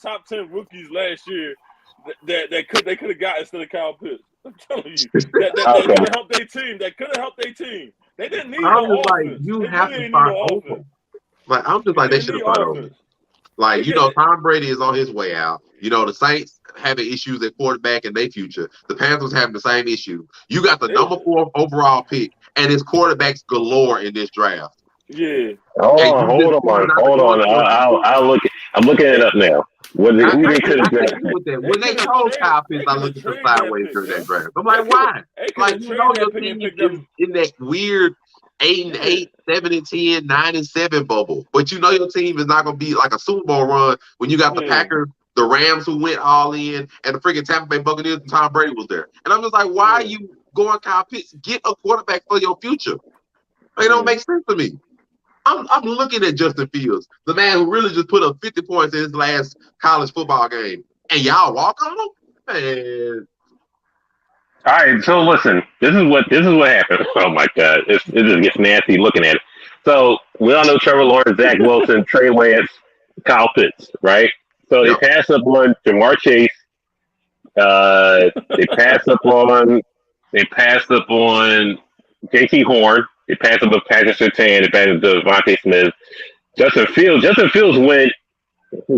top 10 rookies last year that they could have got instead of Kyle Pitts. I'm telling you that could have helped their team. That could have helped their team. They didn't need no offense. You have to start over. Like I'm just like they should have started over. Like Tom Brady is on his way out. The Saints having issues at quarterback in their future. The Panthers having the same issue. You got the number 4 overall pick, and it's quarterbacks galore in this draft. Yeah. Hold on. I'm looking it up now. Who they could have drafted? When they chose Kyle Pitts, I looked at the sideways during that draft. I'm like, why? Like your team is in that weird 8-8, 7-10, 9-7 bubble, but your team is not going to be like a Super Bowl run when you got the Packers, the Rams who went all in, and the freaking Tampa Bay Buccaneers and Tom Brady was there. And I'm just like, why are you going Kyle Pitts? Get a quarterback for your future. It don't make sense to me. I'm looking at Justin Fields, the man who really just put up 50 points in his last college football game, and y'all walk on him? Man. All right, so listen, this is what happened. Oh my God, it just gets nasty looking at it. So we all know Trevor Lawrence, Zach Wilson, Trey Lance, Kyle Pitts, right? So they passed up on Jamar Chase. They passed up on J.T. Horn. They passed up on Patrick Surtain. They passed up Devontae Smith. Justin Fields went. He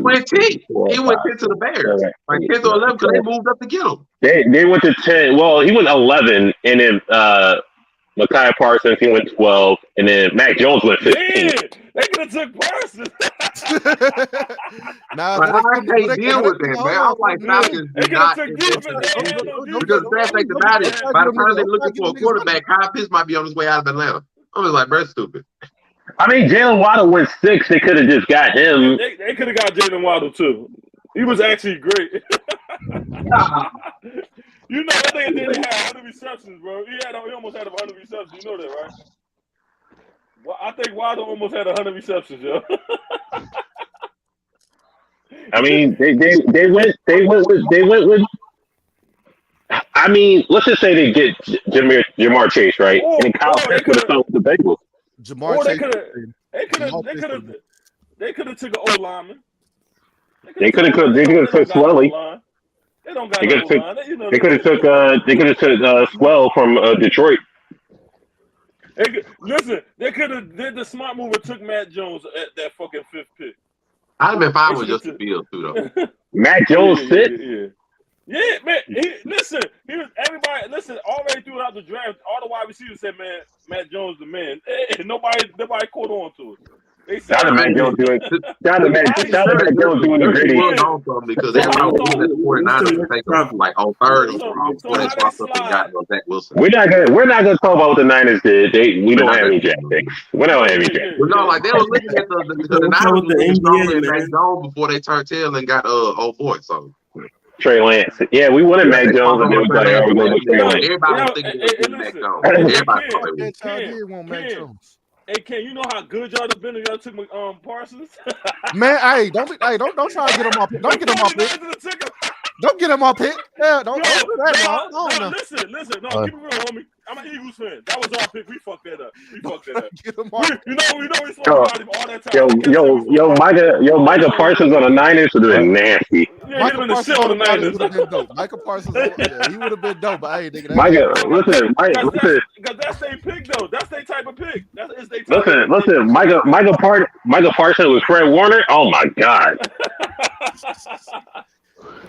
went 10. He went 10 to the Bears. Like 10 to 11 because they moved up to get him. They went to 10. Well, he went 11, and then Micaiah Parsons, he went 12, and then Mac Jones went 15. Man, they could have took Parsons. I can't deal with that, man. I'm like, Falcons do not. Because the bad thing about it, by the time they're looking for a quarterback, Kyle Pitts might be on his way out of Atlanta. I'm just like, that's stupid. I mean, Jalen Waddle went 6. They could have just got him. They could have got Jalen Waddle, too. He was actually great. That thing did have 100 receptions, bro. He almost had 100 receptions. You know that, right? Well, I think Waddle almost had 100 receptions, yo. I mean, they went with. I mean, let's just say they get Jamar Chase, right? And Kyle Pitts could have thrown the Bengals. They could have took an O lineman. They could have took Swelly. They don't got no line. They could have took Swell from Detroit. Listen, they could have did the smart move and took Matt Jones at that fucking 5th pick. I'd have been fine with Justin Fields too, though. Matt Jones sit. Yeah, man. Everybody. Listen, already throughout the draft, all the wide receivers said, "Man, Matt Jones the man." And nobody caught on to it. Shout out to Mac Jones doing. Shout out to Mac Jones doing the gritty. Because everybody was looking at the 49ers to take them like on third overall before they swapped up and got Zach Wilson. We're not gonna talk about what the Niners did. We don't have any draft picks. We don't have any draft. Well, no, like they were looking at the Niners was looking stronger than Mac Jones before they turned tail and got old boy. So Trey Lance. Yeah, we wanted Mac Jones, and then we thought, we're going to Trey Lance. Everybody was thinking it was Mac Jones. Everybody thought it was. Mac Jones. Hey, Ken, you know how good y'all have been if y'all took Parsons? Man, don't try to get him off. Don't get him off it. Don't get him off it. Yeah, don't do that. No, listen. No, keep it real, homie. I'm an Eagles fan. That was our pick. We fucked that up. Get him off. We spoke about him all that time. Micah Parsons on the Niners would have been nasty. Yeah, he'd have been the shit on the Niners. Micah Parsons, he would have been dope. But hey, nigga, listen. Because that's their pick, though. That's their type of pick. Listen. Micah Parsons with Fred Warner. Oh my God.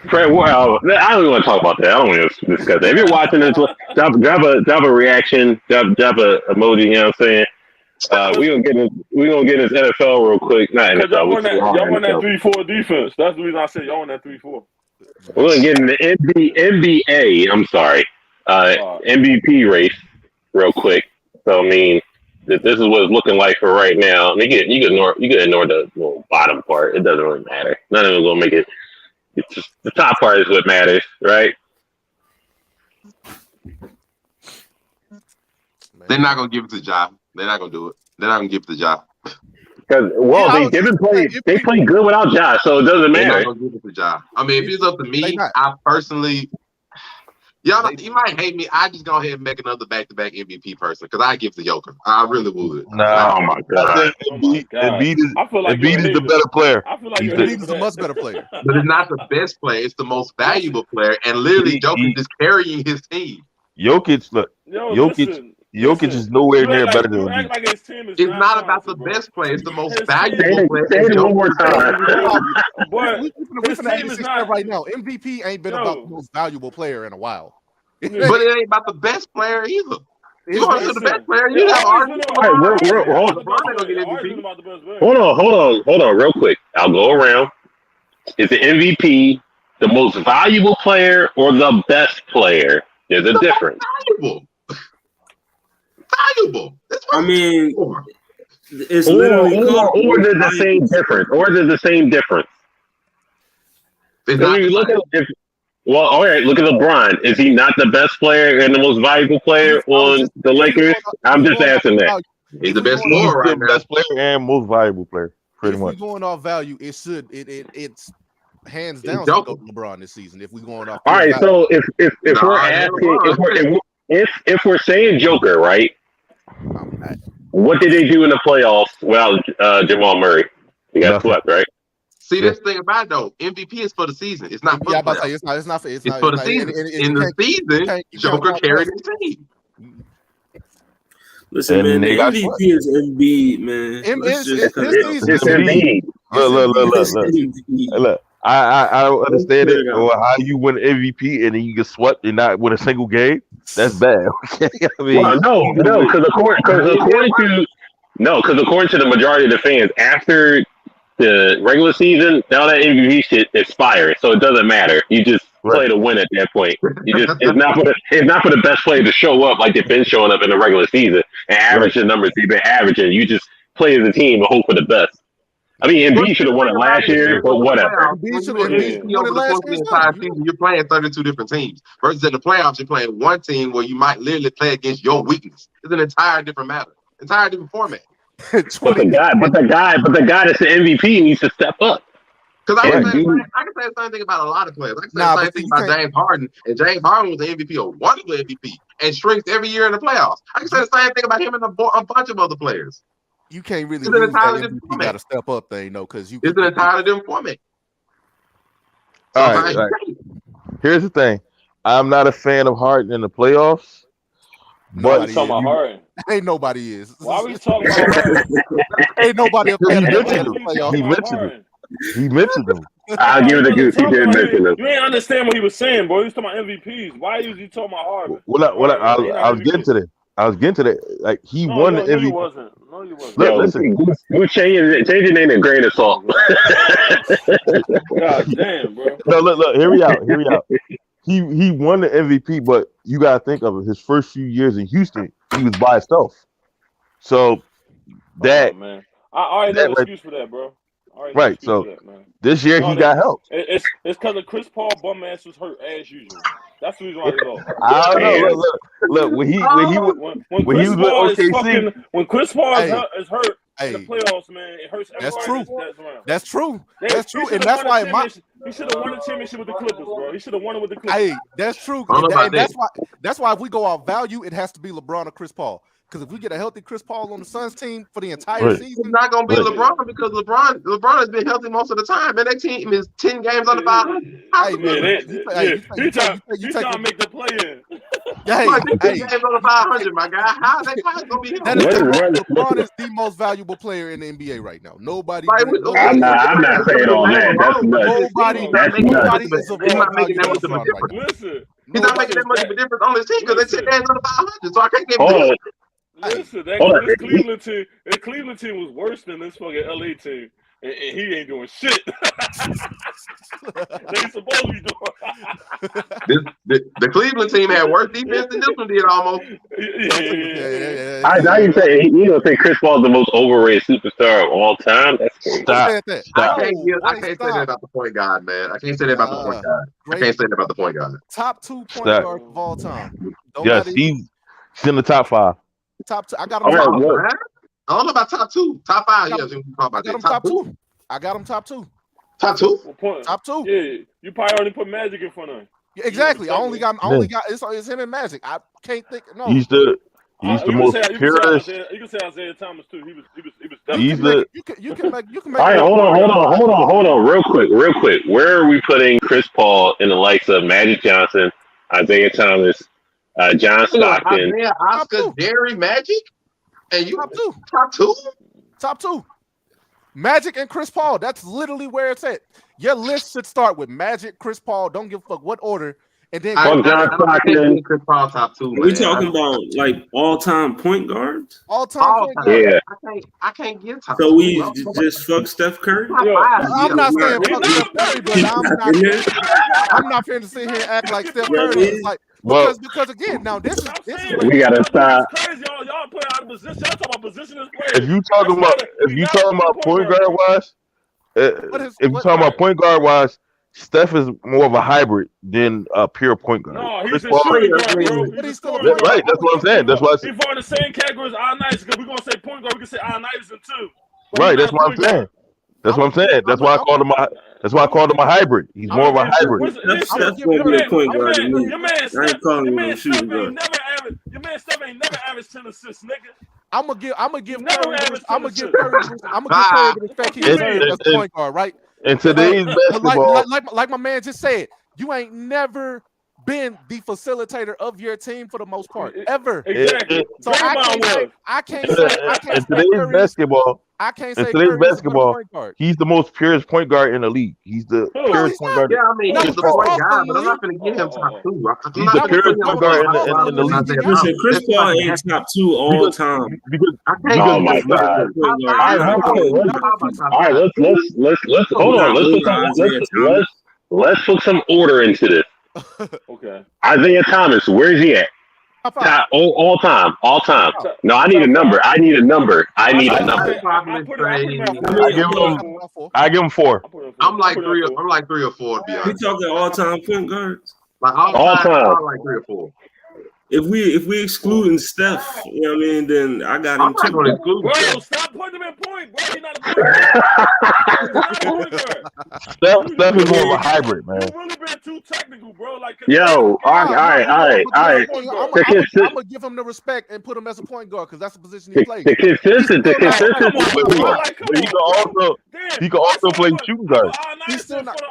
Fred Warner. I don't even want to talk about that. I don't want to discuss that. If you're watching this, drop a reaction, drop a emoji. You know what I'm saying? We gonna get his NFL real quick. Not NFL. Y'all won that 3-4 defense. That's the reason I said y'all won that 3-4. We're gonna get in the NBA. I'm sorry, MVP race real quick. So I mean, this is what it's looking like for right now. I mean, you can ignore the bottom part. It doesn't really matter. None of them gonna make it. It's just the top part is what matters, right? They're not gonna give it to Ja. They're not gonna do it. They're not gonna give it to Ja. Because they play good without Ja, so it doesn't matter. They're not gonna give it to Ja. I mean, if it's up to me, I personally, you might hate me. I just go ahead and make another back-to-back MVP person because I give it to Joker. I really would. Nah, oh my God. Embiid is the better player. I feel like Embiid is a much better player. But it's not the best player. It's the most valuable player. And literally, Joker is carrying his team. Jokic is nowhere near better than him. Like his team is it's not about the best player. It's the most valuable player. Say it one more time. We're not right now. MVP ain't been about the most valuable player in a while. But it ain't about the best player either. You want to the best player? You have Hold on, real quick. I'll go around. Is the MVP the most valuable player or the best player? There's a difference. Valuable. I mean, it's literally or there's the same difference. Well, all right, look at LeBron. Is he not the best player and the most valuable player on the Lakers? I'm just asking that. He's the best scorer right now. Best player and most valuable player, pretty much. If we're going off value, it's hands down to go LeBron this season. If we're going off, all right. So if we're asking, if we're saying Joker, right? What did they do in the playoffs without Jamal Murray? He got swept, right? See, this thing about it, though, MVP is for the season. It's not for the playoffs. It's for the season. In the season, Joker carried his team. Listen, man, the MVP is Embiid, man. It's Embiid. Look. I don't understand it or how you win MVP and then you get swept and not win a single game. That's bad. Okay, I mean, no, because according to the majority of the fans, after the regular season, now that MVP shit expired, so it doesn't matter. You just play to win at that point. It's not for the best player to show up like they've been showing up in the regular season and average the numbers they've been averaging. You just play as a team and hope for the best. I mean, Embiid should have won it last year, but whatever. Over the course of the entire season, you're playing 32 different teams. Versus in the playoffs, you're playing one team where you might literally play against your weakness. It's an entire different matter, entire different format. But the guy that's the MVP needs to step up. Because I can say the same thing about a lot of players. I can say the same thing about James Harden. And James Harden was the MVP, a wonderful MVP, and shrinks every year in the playoffs. I can say the same thing about him and a bunch of other players. You can't really use that MVP got to step up thing, though, because you. It's an entirely different format. All right. Here's the thing: I'm not a fan of Harden in the playoffs. But talking about Harden, ain't nobody is. Why are we talking about Harden? Ain't nobody up there. He mentioned them. I'll give it a good. He did mention them. You ain't understand what he was saying, boy. He was talking about MVPs. Why is he talking about Harden? I was getting to that. I was getting to that. Like he No, won the no, you MVP. wasn't. No, you wasn't. Look, Yo, listen. Goose change your name to Grain of Salt. God damn, bro. No, look. Hear me out. He won the MVP, but you gotta think of it. His first few years in Houston, he was by himself. So that Oh, man. I already know the excuse for that, bro. Right. So for that, man. this year he got help. It's because of Chris Paul bum ass was hurt as usual. That's the reason why they lost. I don't know. Look. When he was when Chris Paul is hurt in the playoffs, man, it hurts everybody That's true. That's true. And that's why he should have won the championship with the Clippers, bro. He should have won it with the Clippers. Hey, that's true. That's why if we go out value, it has to be LeBron or Chris Paul. Because if we get a healthy Chris Paul on the Suns team for the entire season, it's not going to be LeBron because LeBron has been healthy most of the time, and that team is 10 games under 500. You trying to make the play in. 10 games under 500, my guy. How is that going to be healthy? LeBron is the most valuable player in the NBA right now. Nobody. I'm not saying all that. That's nuts. Nobody is He's not making that much of a difference. Listen, he's not making that much of a difference on his team because they're 10 games under 500, so I can't give him. Listen, that Cleveland team was worse than this fucking LA team, and he ain't doing shit. They supposed to be doing. The Cleveland team had worse defense than this one did almost. I you gonna say Chris Paul's the most overrated superstar of all time? That's crazy. I can't say that about the point guard, man. I can't say that about the point guard. I can't say that about the point guard. Top 2 point guard of all time. Yes, he's in the top 5. Top 2. I got him top 2. I don't know about top 2. Top 5, yes. We can talk about that. Top 2. I got him top 2. Top 2? Top 2. Yeah, you probably already put Magic in front of him. Yeah, exactly. I only got it's him and Magic. I can't think. No, he's the most purest. You can say Isaiah Thomas too. He was definitely. You can make. All right, hold on, real quick. Where are we putting Chris Paul in the likes of Magic Johnson, Isaiah Thomas, John Stockton, Oscar, Jerry, Magic, and you top 2. Magic and Chris Paul. That's literally where it's at. Your list should start with Magic, Chris Paul. Don't give a fuck what order, and then John Stockton. Chris Paul top 2. Are we talking about like all-time point guards? All-time point guards. Yeah. I can't get top 2. So we just fuck Steph Curry? I'm not saying fuck Steph Curry, but I'm not finna sit here and act like Steph Curry is like. Because again, now this is we gotta stop. Crazy, y'all play out of position. Y'all talking about positionless players. If you talking about point guard wise, if you talking about point guard wise, Steph is more of a hybrid than a pure point guard. No, he's a shooting guard, bro. Right, that's what I'm saying. That's why I said. He's in the same category as Al-Nice. Because we're gonna say point guard, we can say Al-Nice in too. Right, that's what I'm saying. That's what I'm saying. That's why I called him a hybrid. He's more of a hybrid. That's gonna be a point guard to me. Your man Steph ain't never averaged 10 assists, nigga. I'm gonna give Curry the respect he deserves as a point guard, right? In today's basketball, like my man just said, you ain't never been the facilitator of your team for the most part, ever. Exactly. So I can't say today's basketball. I can't say in today's Curry basketball, he's the most purest point guard in the league. He's the purest point guard. Yeah, I mean, he's the point guard, but I'm not going to get him top 2. He's the purest point guard in the league. Listen, Chris Paul ain't top 2 all time. Oh my god! All right, let's hold on. Let's put some order into this. Okay. Isaiah Thomas, where is he at? All time. No, I need a number. I give him 4. I'm like 3 or 4. To be honest. We talking all-time point guards. Like all time. Like 3 or 4. If we excluding Steph, you know what I mean, then I got him too. Bro, stop putting him in point, bro. He's not a point guard. Steph is more of a hybrid, man. You've really been too technical, bro. Like, yo, all right. I'm gonna give him the respect and put him as a point guard because that's the position he plays. The consistent. He can also play shooting guard. He's still not.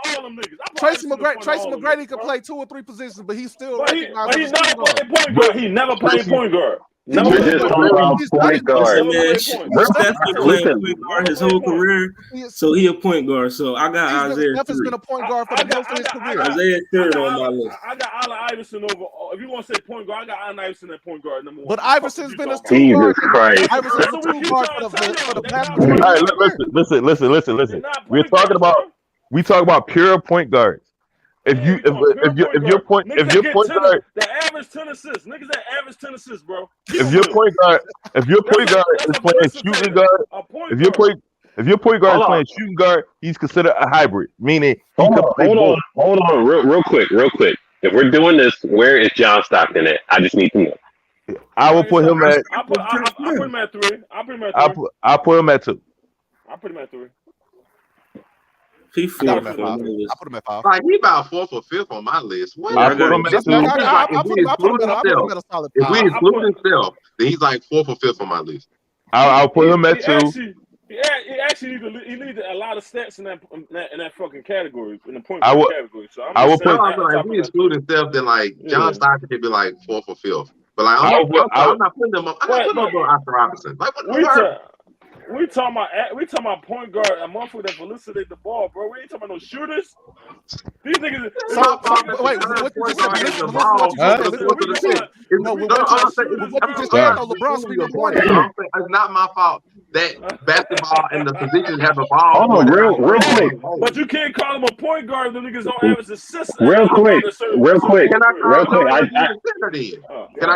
Tracy McGrady could play 2 or 3 positions, but he's still. But he's not playing point guard. He never played point guard. We're just talking about point guard. Listen, man, Steph been playing point guard his whole career, so he a point guard. So I got Isaiah. Steph has been a point guard for the most of his career. Isaiah third on my list. I got Allen Iverson over. If you want to say point guard, I got Allen Iverson at point guard number 1. But Iverson's been a Jesus Christ. Iverson's a two guard for the past. All right, listen. We talk about pure point guards. If your point guard, the average 10 assists, niggas that average 10 assists, bro. if your point guard is playing shooting guard, if your point guard is playing shooting guard, he's considered a hybrid, meaning hold on, real quick. If we're doing this, where is John Stockton at? I just need to know. I will put him at. I put him at 3. I'll put him at 2. I put him at 3. He I put him at 5. Like he about 4th or 5th on my list. What? I put him at 2. If we exclude himself, then he's like 4th or 5th on my list. I'll put him at 2. He actually needs a lot of stats in that fucking category, in the point guard category. So I will put. If we exclude himself, then like John Stockton could be like 4th or 5th. But like I'm not putting them up. I'm not putting them up Oscar Robertson. Like what? We talking about point guard, a motherfucker that facilitate the ball, bro. We ain't talking about no shooters. These niggas. Wait, what you just said? LeBron speaking point. It's not my fault that basketball and the positions have evolved. Hold on, real quick. But you can't call him a point guard if the niggas don't average assists. Real quick. Can I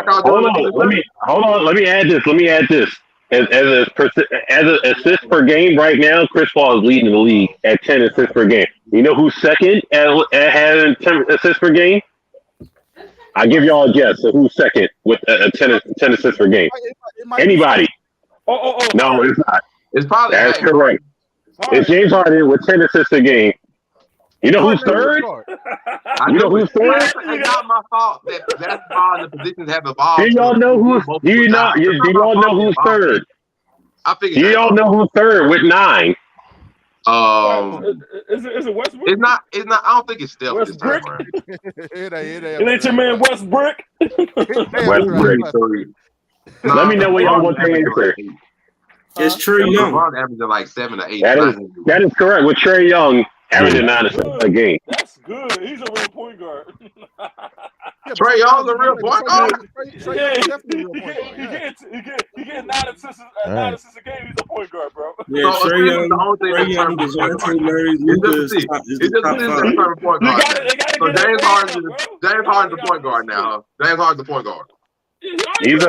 call? Hold on. Let me add this. As an assist per game right now, Chris Paul is leading the league at 10 assists per game. You know who's second at having 10 assists per game? I give y'all a guess. So who's second with 10 assists per game? Anybody? No, it's not. It's probably that's correct. It's James Harden with 10 assists a game. You know who's third? You know who's third? It's not my fault that basketball and the positions have evolved. Do y'all know who's? Do y'all know who's third? I figured. Do y'all know who's third with 9? Is it Westbrook? It's not. I don't think it's Steph. Westbrook. It ain't your man Westbrook. Westbrook. Let me know what y'all want to answer. It's Trae Young. Averaging like 7 or 8. That is correct. With Trae Young averaging 9 assists a game. That's good. He's a real point guard. Trae Young's a real point guard. He get 9 assists a game. He's a point guard, bro. Yeah, Trae Young is Murray. It's just point guard. So James Harden's a point guard now. James Harden's a point guard. He's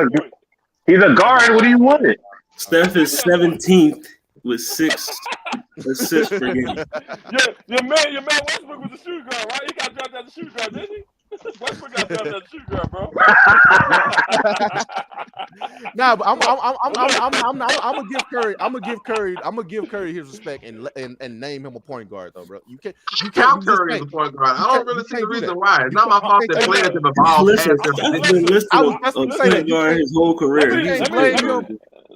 a guard. What do you want? Steph is 17th with 6 assists per game. Your man Westbrook was a shooting guard, right? He got dropped out the shooting guard, didn't he? Westbrook got dropped out the shooting guard, bro. Nah, but I'm gonna give Curry. I'm gonna give Curry his respect and name him a point guard though, bro. You can't count Curry as a point guard. I don't really see the reason why. It's not my fault that players have evolved. I was just gonna say that his whole career.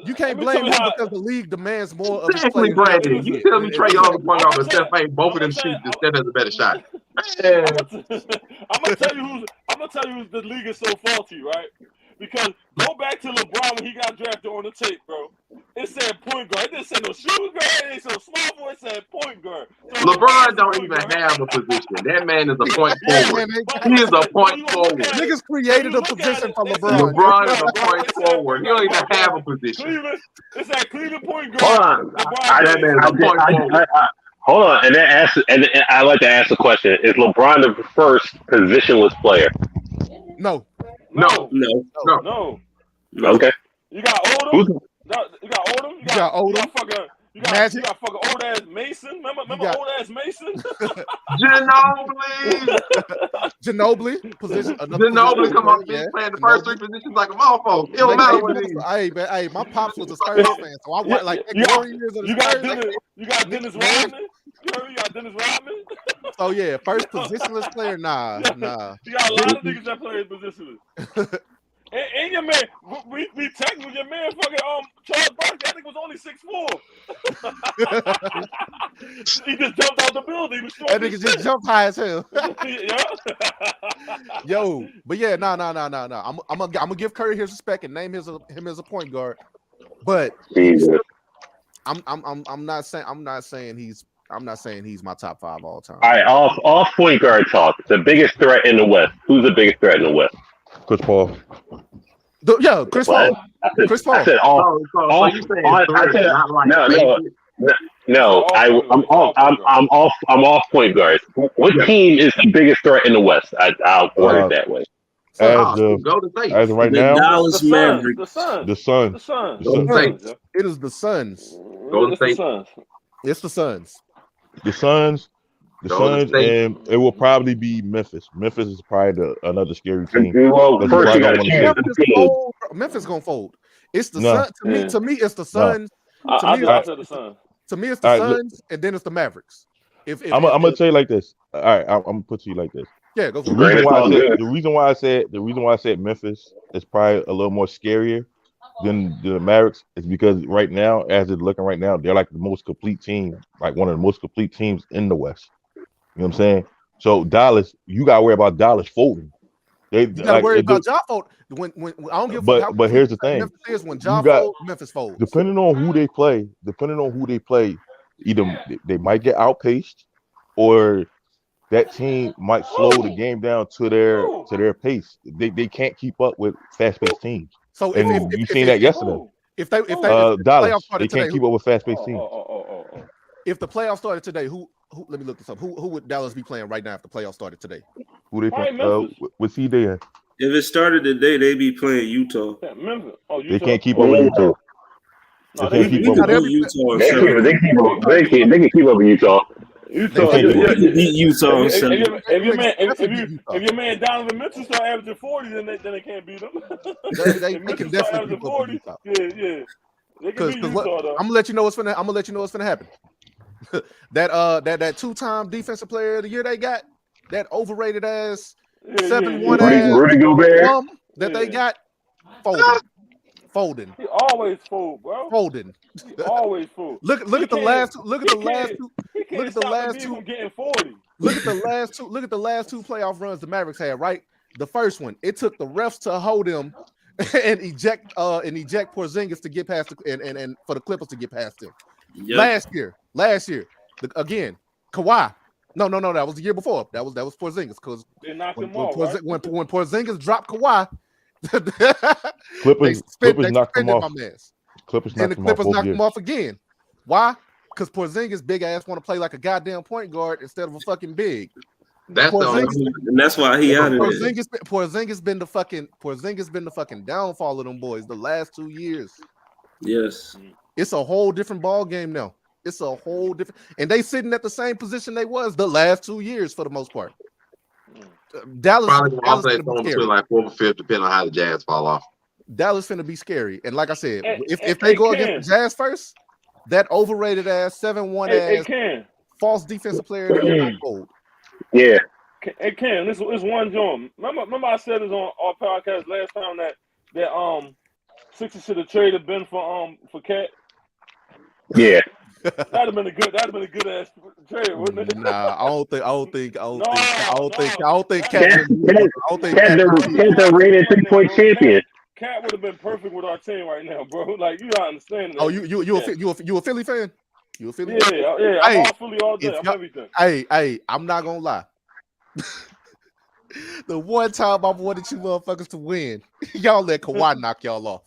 You can't blame him because the league demands more of his players. Brandon, you tell me Trae Young point guard, but Steph ain't both of them shoot. Steph has a better shot. I'm gonna tell you who the league is so faulty, right? Because go back to LeBron when he got drafted on the tape, bro. It said point guard. It didn't say no shooting guard. It didn't say no small boy. It said point guard. So LeBron don't even have a position. That man is a point forward. He is a point forward. Niggas created a position for LeBron. LeBron is a point forward. He don't even have a position. It's that Cleveland point guard. That man is a point forward. Hold on, and I like to ask a question: is LeBron the first positionless player? No. Okay. You got Odom. You got Odom. You got fucking old ass Mason. Remember old ass Mason? Ginobili. Position. Ginobili come up and playing the first 3 positions like a motherfucker. It don't matter what it is. Hey, my pops was a Spurs fan, so I went like 4 years of the Spurs. You got Dennis Rodman. You got Dennis Rodman. Oh yeah, first positionless player. Nah. You got a lot of niggas that play positionless. And your man, we technically your man fucking Charles Barkley, I think was only 6'4". He just jumped out the building. That nigga just jumped high as hell. Yeah. Yo, but yeah, no. I'm gonna give Curry his respect and name him as a point guard. But Jesus. I'm not saying he's my top 5 all time. All right, off point guard talk. The biggest threat in the West. Who's the biggest threat in the West? Chris Paul. Chris Paul. Chris Paul. I said off. So you saying I said, not like no. I'm off point guards. What team is the biggest threat in the West? I'll word it that way. As of right now, Dallas Mavericks. The Suns. It is the Suns. Golden State. It's the Suns. The Suns, Golden State. and it will probably be Memphis. Memphis is probably another scary team. Well, But first you you got probably to don't choose the team. Memphis gonna fold. It's the No. Suns. To me, it's the Suns. I said the Suns. To me, it's the Suns, and then it's the Mavericks. If I'm gonna tell you like this. All right, I'm gonna put you like this. Yeah, go for The it. reason why I said Memphis is probably a little more scarier than the Mavericks is because right now, as it's looking right now, they're like the most complete team, like one of the most complete teams in the West. You know what I'm saying? So Dallas, you gotta worry about Dallas folding. You gotta worry about Ja fold. When I don't give a fuck. But here's the thing: Memphis is when Ja fold, Memphis folds. Depending on who they play, either they might get outpaced, or that team might slow the game down to their pace. They can't keep up with fast-paced teams. So and you seen that yesterday. If they Dallas, they can't keep up with fast-paced teams. If the playoffs started today, who? Let me look this up. Who would Dallas be playing right now if the playoffs started today? Who they play? What's he there? If it started today, they'd be playing Utah. Yeah, Memphis. Oh, Utah. They can't keep up with Utah. No, They can't keep up with Utah. They can keep up with Utah. Utah. Utah. If your man Donovan Mitchell start averaging 40, then they can't beat him. They can definitely keep up with Utah. Yeah. They can beat Utah though. I'm gonna let you know what's gonna happen. that 2-time defensive player of the year they got, that overrated ass 7-1 ass Rudy Gobert that they got, folding. He always fold, bro. Folding. He always fold. Look at the last two. Look at the last two playoff runs the Mavericks had. Right, the first one, it took the refs to hold him and eject Porzingis to get past and for the Clippers to get past him. Yep. Last year, again, Kawhi. No, that was the year before. That was Porzingis because they knocked him off. When Porzingis dropped Kawhi, Clippers knocked him off. Clippers knocked him off again. Why? Because Porzingis big ass want to play like a goddamn point guard instead of a fucking big. And that's why he out of there. Porzingis been the fucking downfall of them boys the last 2 years. Yes. It's a whole different ball game now. It's a whole different, and they sitting at the same position they was the last 2 years for the most part. Dallas probably like 4th or 5th, depending on how the Jazz fall off. Dallas finna be scary, and like I said, if they go against the Jazz first, that overrated ass 7-1 ass false defensive player of the year gold. Yeah. It can. This is one joint. Remember I said this on our podcast last time that Sixers should have traded Ben for Cat. Yeah. That'd have been a good ass trade, wouldn't it? Nah, I don't think Cat's the reigning 3-point champion. Cat would have been perfect with our team right now, bro. Like you not understanding. Oh, you a Philly fan? You a Philly? Yeah. I'm all Philly all day. I'm everything. Hey, I'm not gonna lie. The one time I wanted you motherfuckers to win, y'all let Kawhi knock y'all off.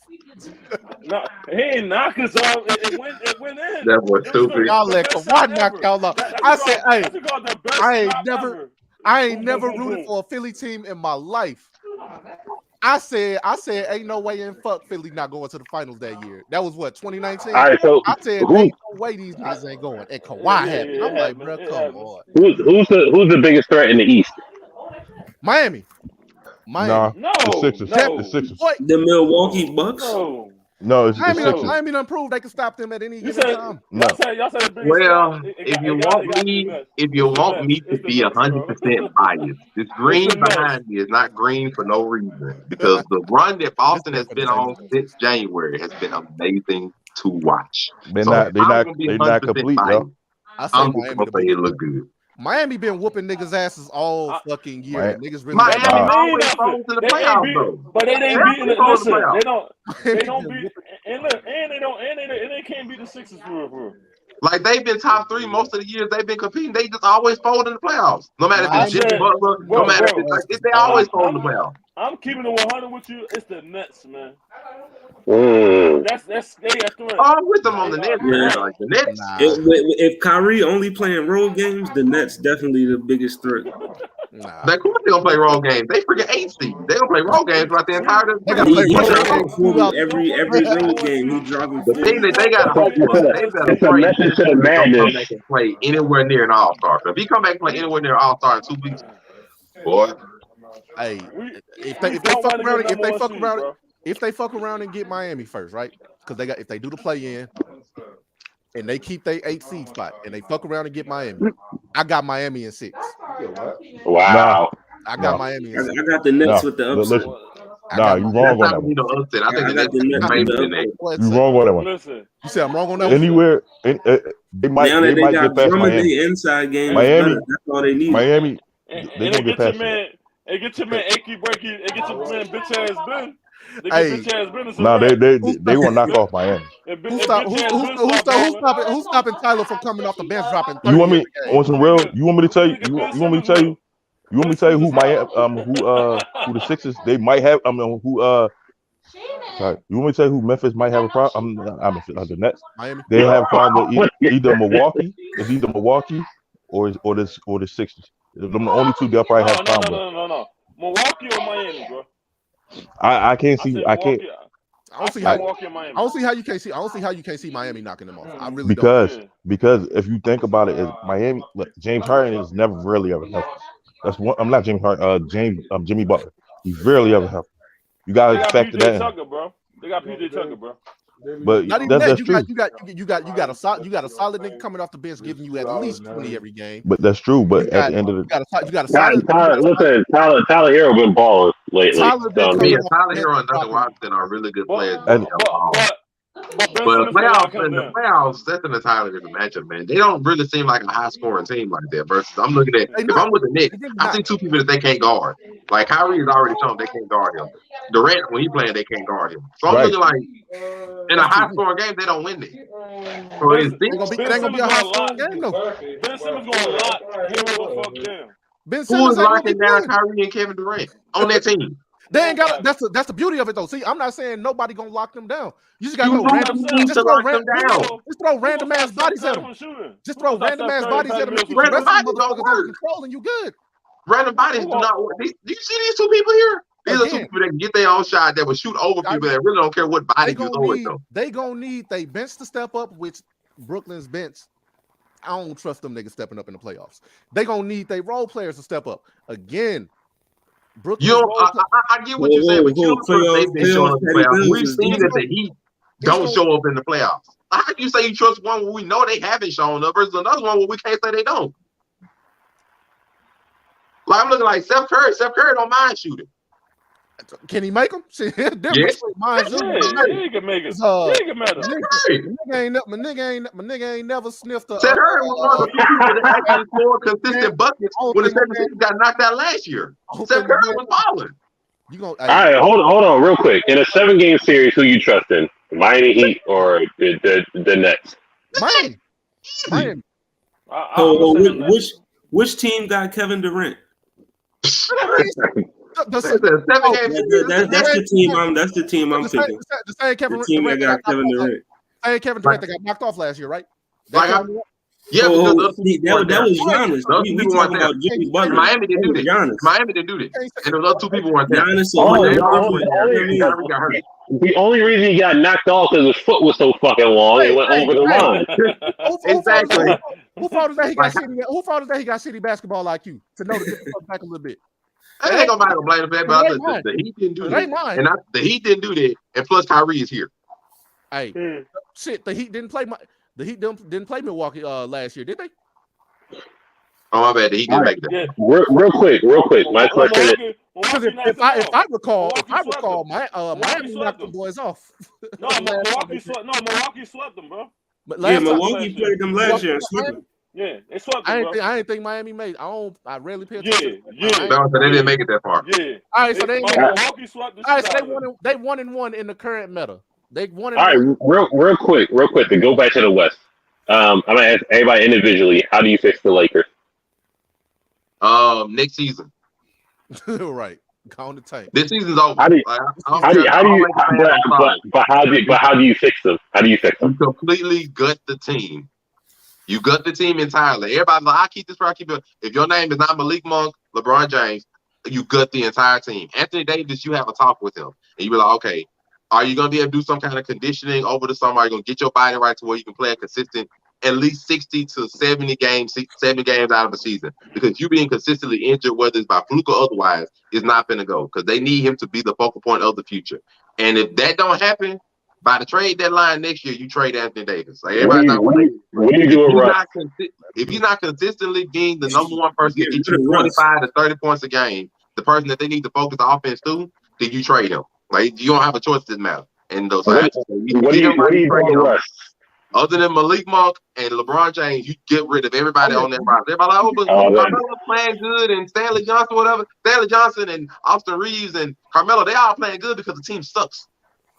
No, he ain't knock us off. It went in. That was stupid. Y'all let Kawhi knock y'all off. I said, hey, I ain't never rooted for a Philly team in my life. I said, ain't no way in fuck Philly not going to the finals that year. That was what, 2019? All right, so I said, ain't no way these niggas ain't going. And Kawhi had it. I'm like, bro, come on. Who's the biggest threat in the East? Miami. Nah, no, the Sixers. no. The Sixers. What? The Milwaukee Bucks. No, it's the Sixers. Miami done proved they can stop them at any given time. Well, if you want me to be 100% biased, this green behind me is not green for no reason because the run that Boston has been on since January has been amazing to watch. They're not complete, though. I'm just gonna say it look good. Miami been whooping niggas' asses all fucking year. Niggas really Miami always falls to the playoffs though. But they ain't beating it. Listen, they don't beat, and they can't beat the Sixers for real. Like they've been top 3 most of the years they've been competing. They just always fold in the playoffs. No matter if it's Jimmy Butler, no matter if it's they always fold in the playoffs. I'm keeping it 100 with you. It's the Nets, man. That's they got through. I'm with them on the Nets. Man. Like the Nets. If Kyrie only playing road games, the Nets definitely the biggest threat. Of course they gonna play road games. They freaking 8 seed. They gonna play road games right the entire time. Every road game he dropping. The thing that they got to hope for, they better pray that he can play anywhere near an All-Star. If he come back and play anywhere near an All-Star in 2 weeks, boy. Hey, if they fuck around and get Miami first, right? Because if they do the play in and they keep their 8 seed spot and they fuck around and get Miami, I got Miami in 6. Wow. I got Miami in 6. I got the Nets with the upset. You wrong on that one. Upset. I think the Nets you wrong on that one. Listen, you said I'm wrong on that. Anywhere, they might get past Miami. Inside game. Miami, that's all they need. Miami, they gonna get past. Hey, get your man Achy Breaky. Hey, get your man bitch ass Ben. They will knock off Miami. Who's stopping Tyler from coming off the bench dropping? You want me on some real? You want me to tell you? You want me to tell you? You want me to tell you who who the Sixers they might have? Sorry, you want me to tell you who Memphis might have a problem? The Nets. Miami. They have a problem with either Milwaukee. It's either Milwaukee or the Sixers. They're the only two they'll probably have a problem with. No. Milwaukee or Miami, bro. I can't see. I can't. I don't see how you can't see Miami knocking them off. I really don't. Because if you think about it, Miami, look, James Harden is never really ever healthy. That's one. I'm not James Harden. Jimmy Butler. He's rarely ever healthy. You gotta factor that in. Tucker, bro. They got PJ Tucker, bro. But that's true. You got a solid nigga coming off the bench giving you at least 20 every game. But that's true. But at the end of the you got a solid. Tyler Hero been balling lately. Tyler Hero and Duncan Robinson are really good players. But in the playoffs, Seth and Tyler is a matchup, man. They don't really seem like a high scoring team like that. Versus I'm looking at if I'm with the Knicks, I see 2 people that they can't guard. Like Kyrie has already shown they can't guard him. Durant, when he playing, they can't guard him. So I'm looking like in a high scoring game, they don't win it. So it ain't gonna be a high scoring game though. Ben Simmons gonna lock him the fuck down. Who is locking down Kyrie and Kevin Durant on that team? They ain't got that's the beauty of it though. See, I'm not saying nobody gonna lock them down. You just gotta throw random ass bodies at them. Just throw random ass bodies at them. Random bodies don't work. Control and you good. Random bodies do not work. Do you see these 2 people here? These are 2 people that can get their own shot that will shoot over people that really don't care what body you throw it though. They gonna need they bench to step up, which Brooklyn's bench. I don't trust them niggas stepping up in the playoffs. They gonna need their role players to step up again. I get what you're saying, but you don't they've been showing up in the playoffs. We've seen that the Heat don't show up in the playoffs. How can you say you trust one where we know they haven't shown up versus another one where we can't say they don't? Like I'm looking like Steph Curry. Steph Curry don't mind shooting. Can he make them? Yes. He can make it. He can make it. My nigga ain't never sniffed a. Steph Curry was one of the few people that actually scored consistent buckets when the 76ers got knocked out last year. Steph Curry was balling. All right, hold on, real quick. In a 7-game series, who you trusting? Miami Heat or the Nets? Miami. Which team got Kevin Durant? That's the team I'm picking. The same Kevin Durant that got Kevin Durant. Same Kevin Durant that got knocked off last year, right? That was Giannis. We talking about Jimmy Butler. Miami didn't do that. And those other 2 people weren't there. The only reason he got knocked off is his foot was so fucking long it went over the line. Exactly. Who fault is that he got shitty basketball IQ to know to get the fuck back a little bit? I ain't gonna blame the fact, but the Heat didn't do that. And the Heat didn't do that. And plus, Kyrie is here. Hey, shit, the Heat didn't play Milwaukee last year, did they? Oh my bad, the Heat didn't make that. Real quick. My question is, if I recall, Miami knocked the boys off. Milwaukee swept them, bro. Milwaukee played them last year. Yeah, they swept them, bro. I didn't think Miami made. I rarely pay Yeah, attention. No, so they didn't make it that far. Yeah. All right, so they Milwaukee swept the shit out of them. they 1-1 in the current meta. They won. All right, real quick, to go back to the West. I'm gonna ask everybody individually. How do you fix the Lakers? Next season. Right. Count the tank. This season's over. How do you fix them? How do you fix them? You completely gut the team. You gut the team entirely. Everybody's like, I keep this, I keep it. If your name is not Malik Monk, LeBron James, you gut the entire team. Anthony Davis, you have a talk with him. And you be like, okay, are you going to be able to do some kind of conditioning over the summer? Are you going to get your body right to where you can play a consistent at least 60 to 70 games, 7 games out of the season? Because you being consistently injured, whether it's by fluke or otherwise, is not going to go because they need him to be the focal point of the future. And if that don't happen, by the trade deadline next year, you trade Anthony Davis. Like everybody's not waiting. If he's not consistently being the number one person to get you 25 to 30 points a game, the person that they need to focus the offense to, then you trade him. Like you don't have a choice in this matter. And those what do you do, Russ? Other than Malik Monk and LeBron James, you get rid of everybody on that roster. Everybody like, but Carmelo playing good and Stanley Johnson, whatever. Stanley Johnson and Austin Reeves and Carmelo, they all playing good because the team sucks.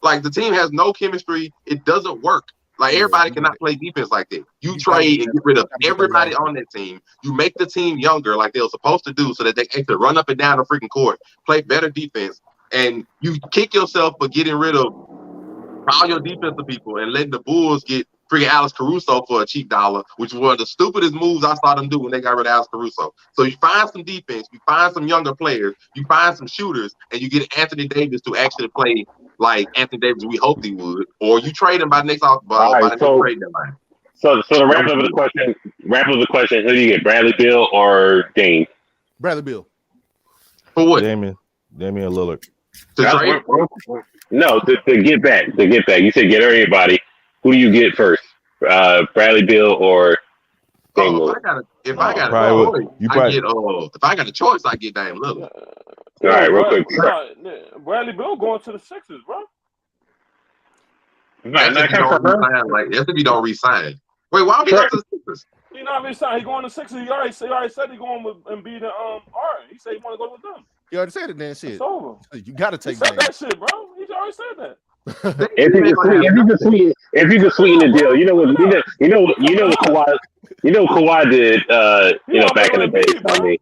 Like the team has no chemistry. It doesn't work. Like everybody cannot play defense like that. You trade and get rid of everybody on that team. You make the team younger like they were supposed to do so that they can run up and down the freaking court, play better defense. And you kick yourself for getting rid of all your defensive people and letting the Bulls get freaking Alex Caruso for a cheap dollar, which was one of the stupidest moves I saw them do when they got rid of Alex Caruso. So you find some defense, you find some younger players, you find some shooters, and you get Anthony Davis to actually play like Anthony Davis we hoped he would, or you trade him by the next trade deadline. So the wrap up of the question, who do you get, Bradley Beal or Dame? Bradley Beal. For what? Damian Lillard. No, to get back. You said get everybody. Who do you get first? Bradley Beal or Dame Lillard? If I got a choice, I get Dame Lillard. All right, real quick. Bradley Beal going to the Sixers, bro. That's if you don't resign. Wait, why would he go to the Sixers? He not resign. He going to the Sixers. He already said he going with Embiid and Harden. He said he want to go with them. You already said it, then shit. It's over. You got to take that shit, bro. He already said that. If you can sweeten the deal, you know what Kawhi did. Back in the day. I mean,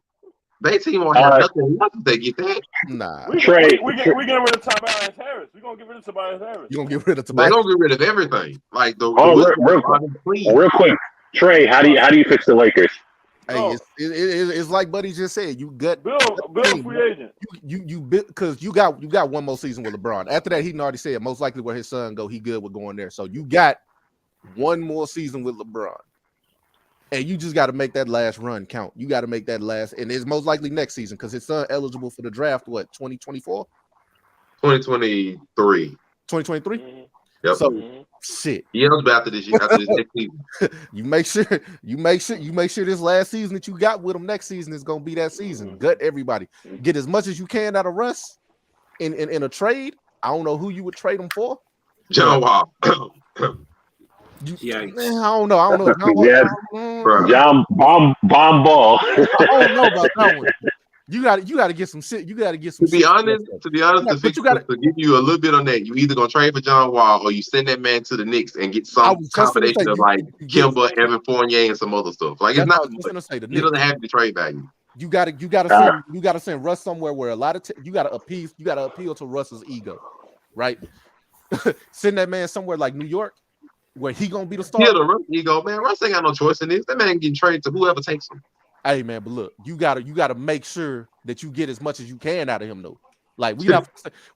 they team won't have nothing if they get that. Nah. We getting rid of Tobias Harris. We're gonna get rid of Tobias Harris. You gonna get rid of Tobias? They're gonna get rid of everything. Like real quick. Trey, how do you fix the Lakers? Hey, it's like Buddy just said. You gut Bill free agent. You because you got one more season with LeBron. After that, he already said most likely where his son go, he good with going there. So you got one more season with LeBron, and you just got to make that last run count. You got to make that last, and it's most likely next season because his son eligible for the draft. What 2024? 2023. 2023. Mm-hmm. Yep. So shit. He eligible after this year, after this next season. You make sure this last season that you got with him next season is gonna be that season. Gut everybody. Get as much as you can out of Russ in a trade. I don't know who you would trade him for. John Wall. I don't know. John Bomb Ball. I don't know about that one. You got to get some shit. You got to get some. To be honest, to give you a little bit on that, you either gonna trade for John Wall or you send that man to the Knicks and get some combination of like Kimba, Evan Fournier, and some other stuff. Like it's not. He doesn't have the trade value. You got to send Russ somewhere where a lot of you got to appeal to Russ's ego, right? Send that man somewhere like New York, where he gonna be the star. Yeah, the Russ ego, man. Russ ain't got no choice in this. That man getting traded to whoever takes him. Hey man, but look, you gotta make sure that you get as much as you can out of him though. Like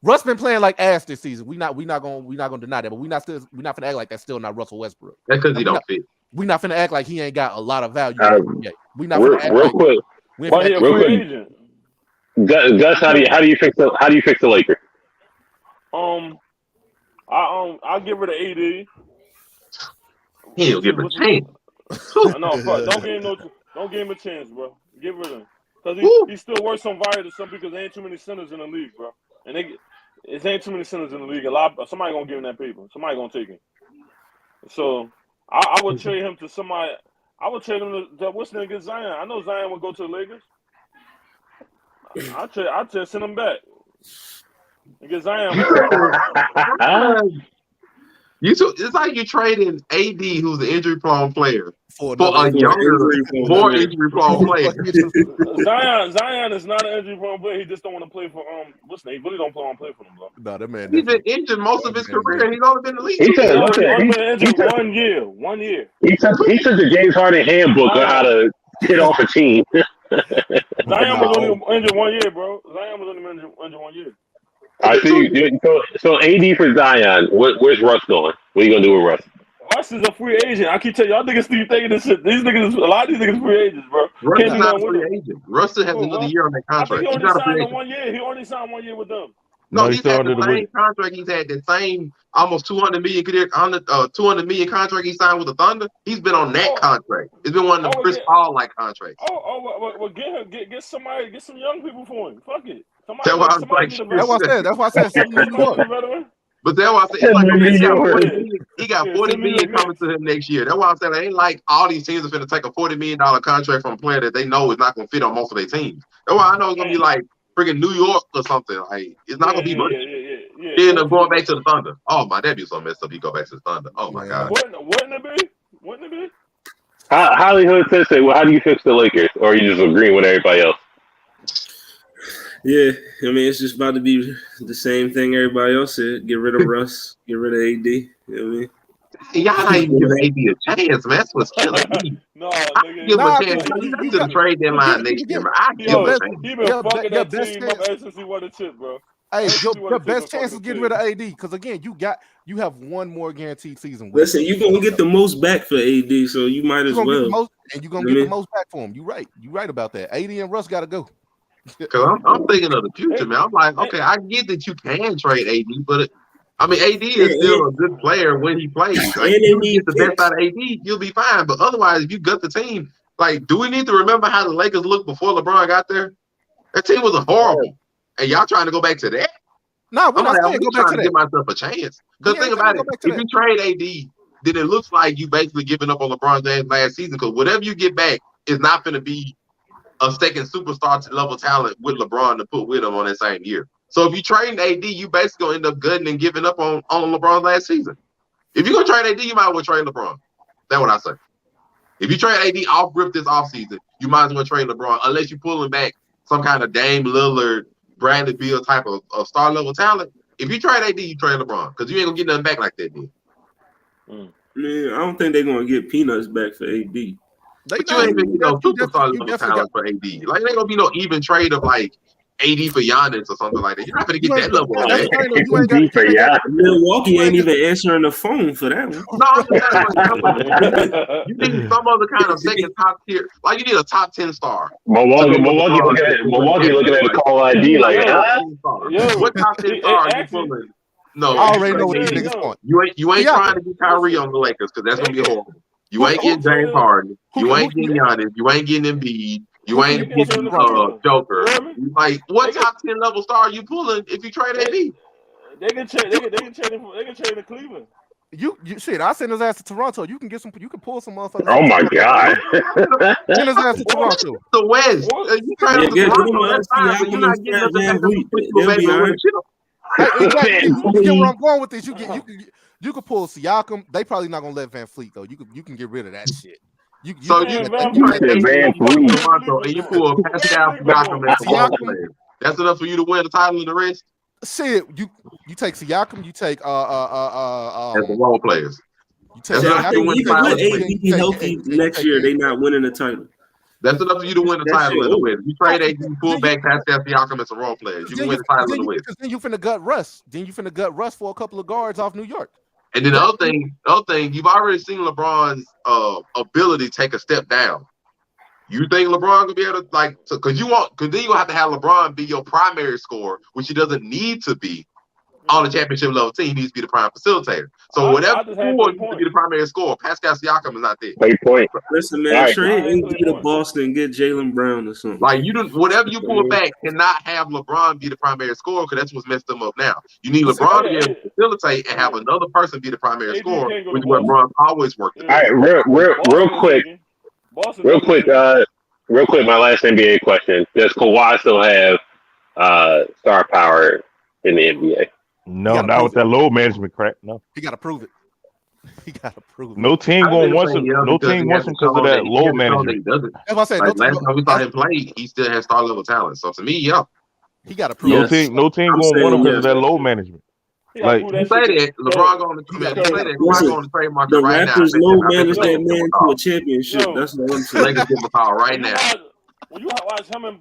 Russ been playing like ass this season. We not gonna deny that, but we not gonna act like that's still not Russell Westbrook. That's because he don't fit. We not finna act like he ain't got a lot of value. We not real quick. Gus, how do you fix the Lakers? I'll get rid of AD. He'll give him a chance. No, fuck. Don't give him a chance, bro. Get rid of him. Because he's still worse on fire than some because there ain't too many centers in the league, bro. And it ain't too many centers in the league. Somebody gonna give him that paper. Somebody gonna take him. So I would trade him to somebody. I would trade him to what's name get Zion. I know Zion would go to the Lakers. I'd send him back and get Zion. It's like you trading AD, who's an injury-prone player, for a younger, more injury-prone player. Zion is not an injury-prone player. He just don't want to play for what's name? He really don't want to play for them, bro. No, that man. He's been injured most of his career. He's only been in the league. He said, One year. He took the James Harden handbook on how to get off a team. Zion was only injured 1 year, bro. Zion was only injured 1 year. I see. So AD for Zion. Where's Russ going? What are you gonna do with Russ? Russ is a free agent. I keep telling y'all niggas keep thinking this shit. A lot of these niggas free agents, bro. Russ is not a free agent. Russ has another year on that contract. He only signed 1 year. He only signed 1 year with them. No, he's had the same contract. He's had the same almost $200 million $200 million contract he signed with the Thunder. He's been on that contract. It's been one of the Chris Paul like contracts. Well, get somebody, get some young people for him. Fuck it. That's why I said. But that's why I said he got $40 million coming to him next year. That's why I said it ain't like all these teams are going to take a $40 million contract from a player that they know is not going to fit on most of their teams. That's why I know it's going to be like freaking New York or something. Like it's not going to be much. He end up going back to the Thunder. Oh my, that'd be so messed up. He go back to the Thunder. Oh my God. Wouldn't it be? Hollywood says, well, how do you fix the Lakers? Or are you just agreeing with everybody else? Yeah, I mean, it's just about to be the same thing everybody else said. Get rid of Russ, get rid of AD. You know what I mean? Y'all not even giving AD a chance, man. That's what's killing me. I give him a chance. He's going to trade deadline next year, man. I give him a chance. He been fucking that team up since he won the chip, bro. Hey, your best chance is getting rid of AD because again, you have one more guaranteed season. Listen, you're gonna get the most back for AD, so you might as well. And you're gonna get the most back for him. You're right. You're right about that. AD and Russ gotta go. Because I'm thinking of the future, man. I'm like, okay, I get that you can trade AD, but AD is still a good player when he plays. Like, if you get the best out of AD, you'll be fine. But otherwise, if you gut the team, like, do we need to remember how the Lakers looked before LeBron got there? That team was horrible. And y'all trying to go back to that? No, we're not saying go back to that. Give myself a chance. Because think about it. If you trade AD, then it looks like you basically giving up on LeBron James last season. Because whatever you get back is not going to be a second superstar level talent with LeBron to put with him on that same year. So if you trade AD, you basically gonna end up gutting and giving up on LeBron last season. If you're gonna trade AD, you might as well trade LeBron. That's what I say. If you trade AD off rip this offseason, you might as well trade LeBron, unless you're pulling back some kind of Dame Lillard, Bradley Beal type of star level talent. If you trade AD, you trade LeBron because you ain't gonna get nothing back like that, dude. Man, I don't think they're gonna get peanuts back for AD. But you ain't gonna get no superstar level talent for AD. Like, there ain't gonna be no even trade of like AD for Giannis or something like that. You're not gonna get that level. Milwaukee ain't even answering the phone for that one. No, you need some other kind of second top tier. Like, you need a top 10 star. Milwaukee looking at the call ID like, what top 10 star are you pulling? No, I already know what these niggas want. You ain't trying to get Kyrie on the Lakers because that's gonna be horrible. You ain't getting James Harden. You ain't getting Giannis. You ain't getting Embiid. You ain't getting Joker. Like, what top 10 level star are you pulling if you trade AD? They can trade to Cleveland. You shit. I send his ass to Toronto. You can get some. You can pull some motherfuckers. Oh my God! Send his ass to Toronto. The West. You trade to Toronto. That's fine, but you're not getting nothing. You get where I'm going with this. You can pull Siakam. They probably not gonna let Van Fleet though. You can get rid of that shit. You pull Pascal Siakam as a role player. That's enough for you to win the title in the rest. Shit, you take Siakam. You take as the role players. You take even with AD healthy next year, they not winning the title. That's enough for you to win the title in the West. You trade AD, pull back Pascal Siakam as a role player. You can win the title in the West. Then you finna gut Russ. Then you finna gut Russ for a couple of guards off New York. And then the other thing, you've already seen LeBron's ability take a step down. You think LeBron could be able to because then you have to have LeBron be your primary scorer, which he doesn't need to be on the championship level team. He needs to be the prime facilitator. So whatever score to be the primary scorer, Pascal Siakam is not there. Great point. Listen, man, trade AD to Boston and get Jaylen Brown or something. Like whatever you pull back cannot have LeBron be the primary scorer because that's what's messed them up now. You need LeBron to be able to facilitate and have another person be the primary scorer, which is what LeBron always worked. All right, real quick. Boston. Real quick, my last NBA question: does Kawhi still have star power in the NBA? No, not with that load management crap. No, he got to prove it. He got to prove it. No team going wants him. No team wants him because of that load management. That's what I said. Like last time we saw him play, he still has star level talent. So to me, yeah, he got to prove it. No team going to want him because of that load management. Like you say that LeBron going to Kawhi going to trademark the right now. Raptors low manage that man to a championship. That's what I'm saying. Legacy McCall right now. When you watch him and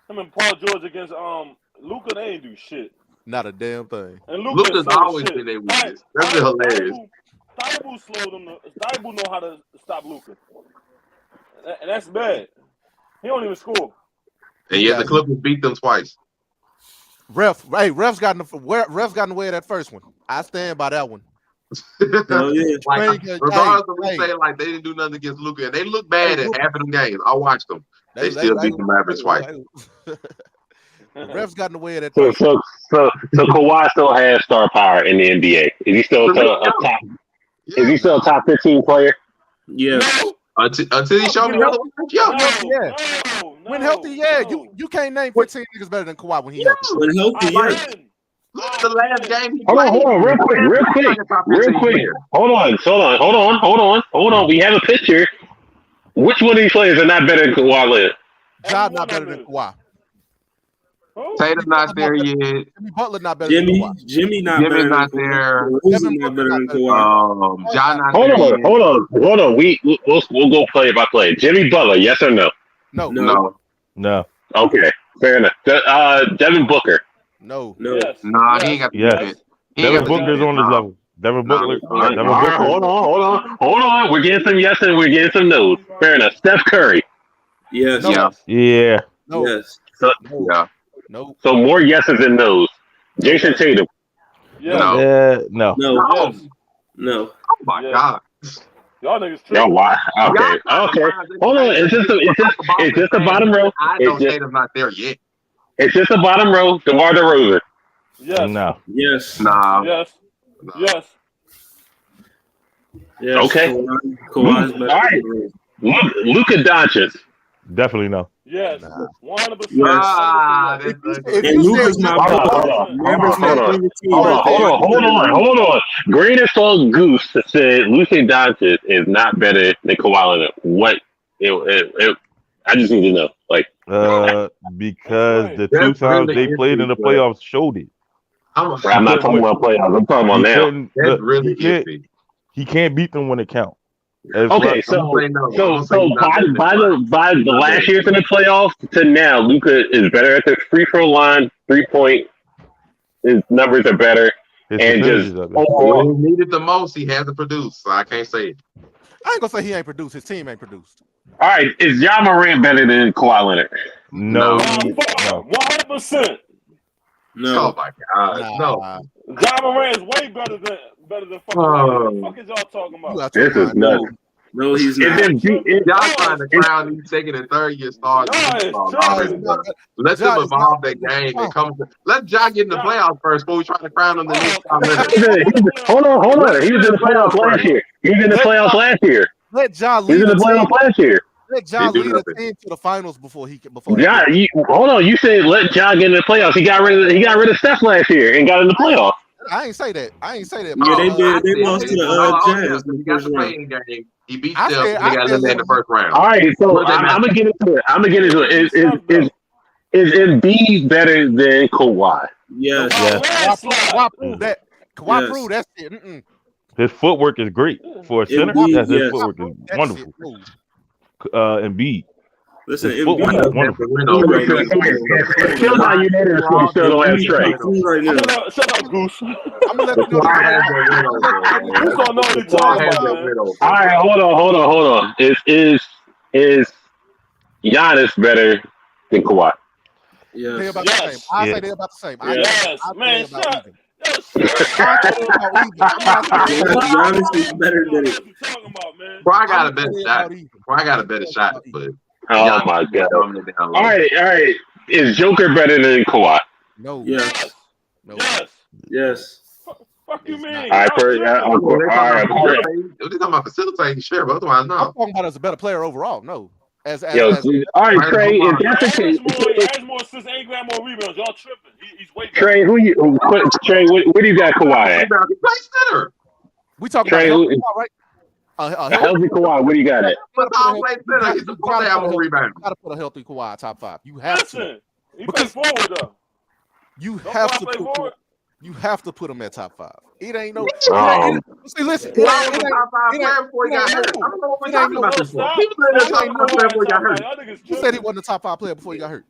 him and Paul George against Luka, they ain't do shit. Not a damn thing. And Luka's always been their weakness. That's been hilarious. Thibault slowed him. Thibault know how to stop Luka, and that's bad. He don't even score. And yet the Clippers beat them twice. Refs got in the way of that first one. I stand by that one. Like, regardless of what say, like they didn't do nothing against Luka, and they look bad at half of them games. I watched them. They still beat the Mavericks twice. Refs got in the way of that. So Kawhi still has star power in the NBA. Is he still a top? Is he still a top 15 player? Yeah. Until he showed me otherwise. When healthy, you can't name 15 niggas better than Kawhi when he healthy. When healthy, The last game. Hold on, real quick. Hold on. We have a picture. Which one of these players are not better than Kawhi Leonard? Ja not better than Kawhi. Tatum's not there yet. Jimmy Butler not better than Kawhi. Jimmy's not there. not better than Kawhi. Ja not there. Hold on. We'll go play by play. Jimmy Butler, yes or no? No. Okay, fair enough. Devin Booker. No. Yes. Nah, he ain't got the defense. Devin Booker's on his level. Devin Booker. Hold on. We're getting some yes and we're getting some no's. Fair enough. Steph Curry. Yes. Yeah. No. Yes. No. So more yeses than no's. Jason Tatum. Yes. No. No. Oh my God. Y'all niggas tripping. Y'all why? Okay. Hold on. It's just the bottom row. I know Tatum's not there yet. It's just the bottom row. DeMar DeRozan. Yes. No. Yes. Nah. Yes. Yes. Okay. Kawhi's better. All right. Luka Doncic. Definitely no. Yes. 100%. And Luka's not Hold on. Green and Soul Goose said Luka Doncic is not better than Kawhi Leonard. What? I just need to know. Like, because the two times they played in the playoffs showed it. I'm not talking about playoffs. I'm talking about now. That's really iffy. He can't beat them when it counts. Okay, so by the last years in the playoffs to now, Luka is better at the free throw line, 3-point. His numbers are better, and just when he needed the most, he had to produce. So I can't say it. I ain't gonna say he ain't produced. His team ain't produced. All right, is Ja Morant better than Kawhi Leonard? No. 100%. No. Oh my God, no. Ja Morant is way better than fucking. What the fuck is y'all talking about? This is nuts. No, he's not. Y'all trying to crown these second and third year stars. Let them evolve their game and come. Let Ja get in the playoffs first before we try to crown them the next time. Hold on. He was in the playoffs last year. Let Ja lead the team. Let Ja lead the team to the finals before he. Ja, hold on. You said let Ja get in the playoffs. He got rid of Steph last year and got in the playoffs. I ain't say that. Yeah, they did. They lost to the Jazz. He got the playing game. He beat Steph. They got eliminated in the first round. All right, so I'm gonna get into it. Is Embiid better than Kawhi? Yes. Kawhi proved that. Kawhi proved that shit. His footwork is great for a center. Embiid, His footwork is wonderful. Embiid. Listen, Embiid is wonderful. Still not unanimously. You still don't have straight. Shut up, Goose. I'm gonna let you know. Goose don't know what he's talking about, man. All right, hold on. Is Giannis better than Kawhi? They're Yes. about the same. I say they're about the same. Yes, man. Shut. Giannis is better than it. I got a better shot. But oh my God! All right. Is Joker better than Kawhi? No. Yes. No. Yes. Fuck you mean? All right, They're talking about facilitating, sure, but otherwise, no. I'm talking about as a better player overall. No, as all right, Trey. If that's the case, Ashmore assists ain't got more rebounds. Y'all tripping. He's way better. Trey, Trey, where do you got Kawhi at? He plays center. We talking Trey, about Kawhi, right? A healthy Kawhi, what do you got at? But all play center. He's supposed to have more rebounds. You gotta put a healthy Kawhi top 5. You have to. He plays forward though. You have to put him at top 5. It ain't no. See, listen. He was top 5 player before he got hurt. I don't know what we're talking about this for. He was in the top 5 player before he got hurt. You said he wasn't a top 5 player before he got hurt.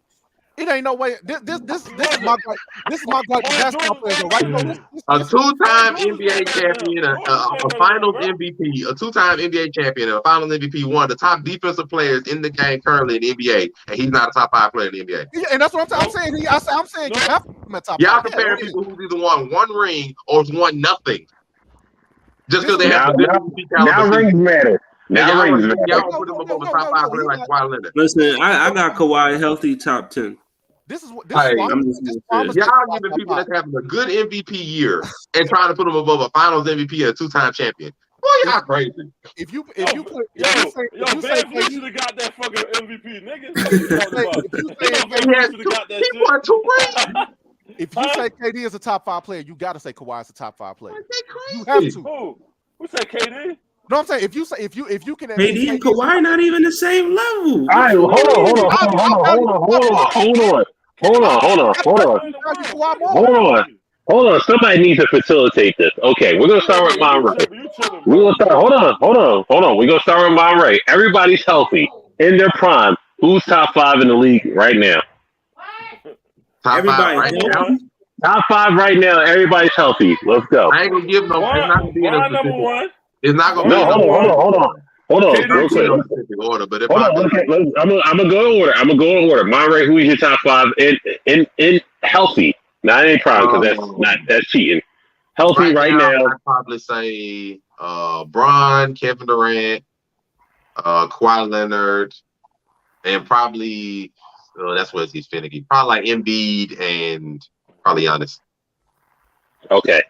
It ain't no way. This is my gripe. This is my gripe with basketball players, right? A two-time NBA champion, a Finals MVP, a two-time NBA champion, and a Finals MVP, one of the top defensive players in the game currently in the NBA, and he's not a top 5 player in the NBA. Yeah, and that's what I'm saying. I'm saying you have to put him at top 5. Y'all comparing people who's either won one ring or has won nothing, just because they have a good MVP caliber. Now rings matter. Now rings matter. Y'all put him above a top 5 player like Kawhi Leonard. Listen, I got Kawhi healthy top 10. This is what y'all giving people that's having a good MVP year and trying to put them above a Finals MVP and a two-time champion. Boy, y'all crazy. If you Ben should have got that fucking MVP, nigga. He won 2 rings. If you say KD is a top 5 player, you got to say Kawhi is a top 5 player. You have to. Who? Who said KD? No, I'm saying if you can. KD and Kawhi not even the same level. All right, hold on. Somebody needs to facilitate this. Okay, we're gonna start with Monray. We're gonna start. Hold on. We're gonna start with Monray. Everybody's healthy in their prime. Who's top 5 in the league right now? Everybody right now. Top 5 right now. Everybody's healthy. Let's go. I ain't gonna give no. It's not gonna be number 1. It's not gonna be hold on. Real quick. Order, but I'm gonna go in order. Monray, who is your top 5 in healthy? Not in prime because that's cheating. Healthy right now. I'd probably say Bron, Kevin Durant, Kawhi Leonard, and probably that's what he's finicky. Probably like Embiid and probably Giannis. Okay,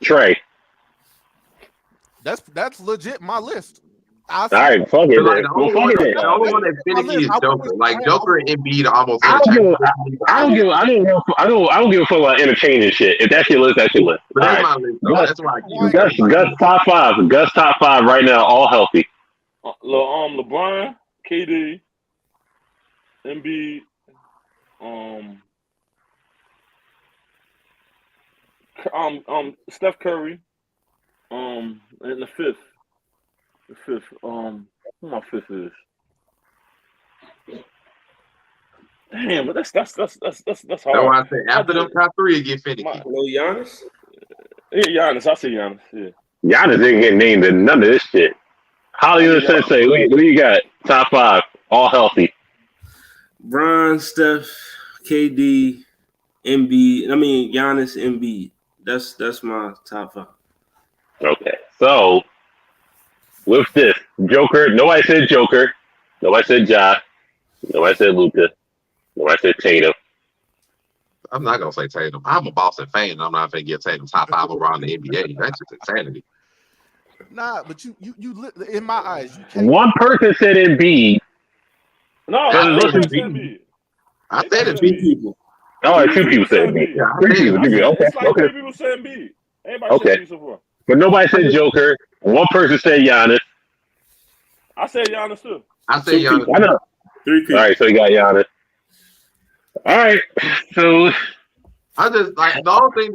Trey. That's legit my list. All right, fuck it. Like, the only one that's finicky is Joker. Like Joker and Embiid are almost. I don't give a fuck about entertaining shit. If that's your list, that's your list. But that's my list. That's why I give Gus top 5. Gus top 5 right now, all healthy. LeBron, KD, Embiid, Steph Curry, and the fifth, who my 5th is? Damn, but that's hard. That's why I say after them top 3, it get finicky. Giannis? Yeah, Giannis. I say Giannis. Yeah. Giannis didn't get named in none of this shit. Hollywood Sensei, what do you got? Top 5, all healthy. Bron, Steph, KD, Embiid. I mean Giannis, Embiid. That's my top 5. Okay, so with this Joker, nobody said Joker, nobody said Ja, nobody said Luka, nobody said Tatum. I'm not gonna say Tatum. I'm a Boston fan, and I'm not gonna get Tatum top 5 around the NBA. That's just insanity. Nah, but you in my eyes, you can't. One person said Embiid. No, I said Embiid. I said Embiid. People. Oh, 2 people said Embiid. 3 people. Okay. It's like 3 people said Embiid. Everybody said Embiid so far. But nobody said Joker. One person said Giannis. I said Giannis too. I said Giannis. I know. 3 people. All right, so you got Giannis. All right, so I just like the only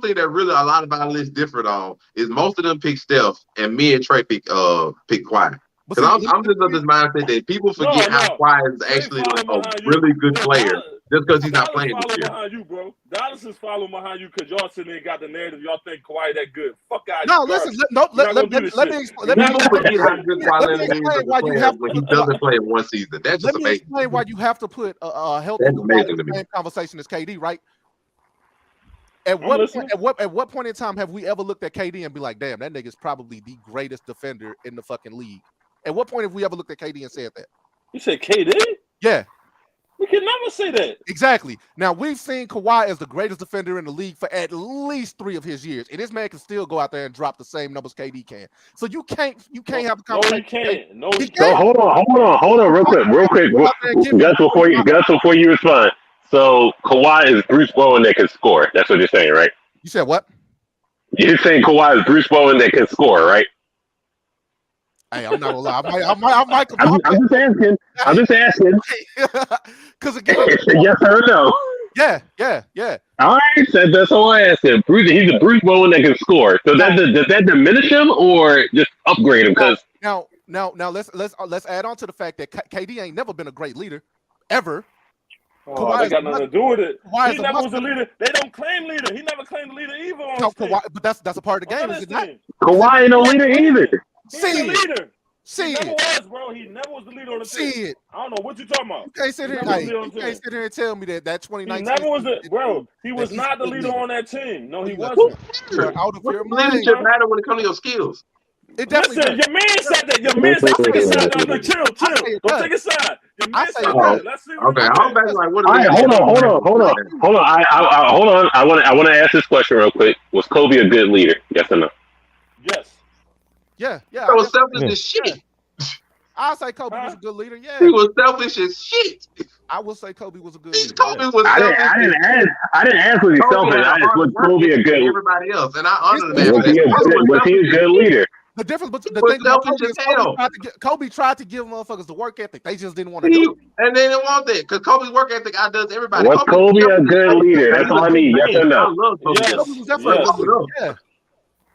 thing that really a lot of our lists different on is most of them pick Steph and me and Trey pick Kawhi. Because I'm just of this mindset that people forget how Kawhi is actually like a really good player just because he's not playing this year. Behind you, bro. Dallas is following behind you because y'all sitting there and got the narrative. Y'all think Kawhi that good. Fuck out. No, listen. Let me explain. Let me explain why you have when he doesn't play in one season. That's just amazing. Let me explain why you have to put a healthy conversation as KD, right? At what point in time have we ever looked at KD and be like, damn, that nigga's probably the greatest defender in the fucking league? At what point have we ever looked at KD and said that? You said KD? Yeah. We can never say that. Exactly. Now we've seen Kawhi as the greatest defender in the league for at least 3 of his years, and this man can still go out there and drop the same numbers KD can. So you can't have a conversation. No, he can't. No, he So can't. hold on, real quick. Gus, before you respond. So Kawhi is Bruce Bowen that can score. That's what you're saying, right? You said what? You're saying Kawhi is Bruce Bowen that can score, right? Hey, I'm not gonna lie. I might I'm just asking. Because again, Yes or no? yeah. All right, that's all I asked him. He's a Bruce Bowen that can score. So does that diminish him or just upgrade him? Because now let's add on to the fact that KD ain't never been a great leader ever. Oh, they got nothing to do with it. He never was a leader. They don't claim leader. He never claimed the leader either. On Kawhi, but that's a part of the game, is it not? Kawhi ain't no leader either. He's the leader. See he never it. was, bro. He never was the leader on the See team. it. I don't know what you talking about. You can't sit here and tell me that 2019. He never was bro. He was not the leader on that team. No, he wasn't. Out of your mind. Leadership matter when it comes to your skills. It definitely Listen, your man said that. Your man said, take a side. Chill. Don't take a side. Your man said that. Let's see. Okay, I'm back like, what? All right, hold on. I want to ask this question real quick. Was Kobe a good leader? Yes or no? Yes. Yeah. He was selfish as shit. I'll say Kobe was a good leader. Yeah. He was selfish as shit. I will say Kobe was a good leader. Kobe was I didn't ask was he selfish. I asked was Kobe a good leader? Everybody else, and I honor that. Was he a good leader? The difference, but the thing about Kobe is Kobe tried to give motherfuckers the work ethic. They just didn't want to do it. And they didn't want that because Kobe's work ethic outdoes everybody. Was Kobe a good leader? That's all I need. Yes or no? I love Kobe. Yes. Kobe was definitely a good leader.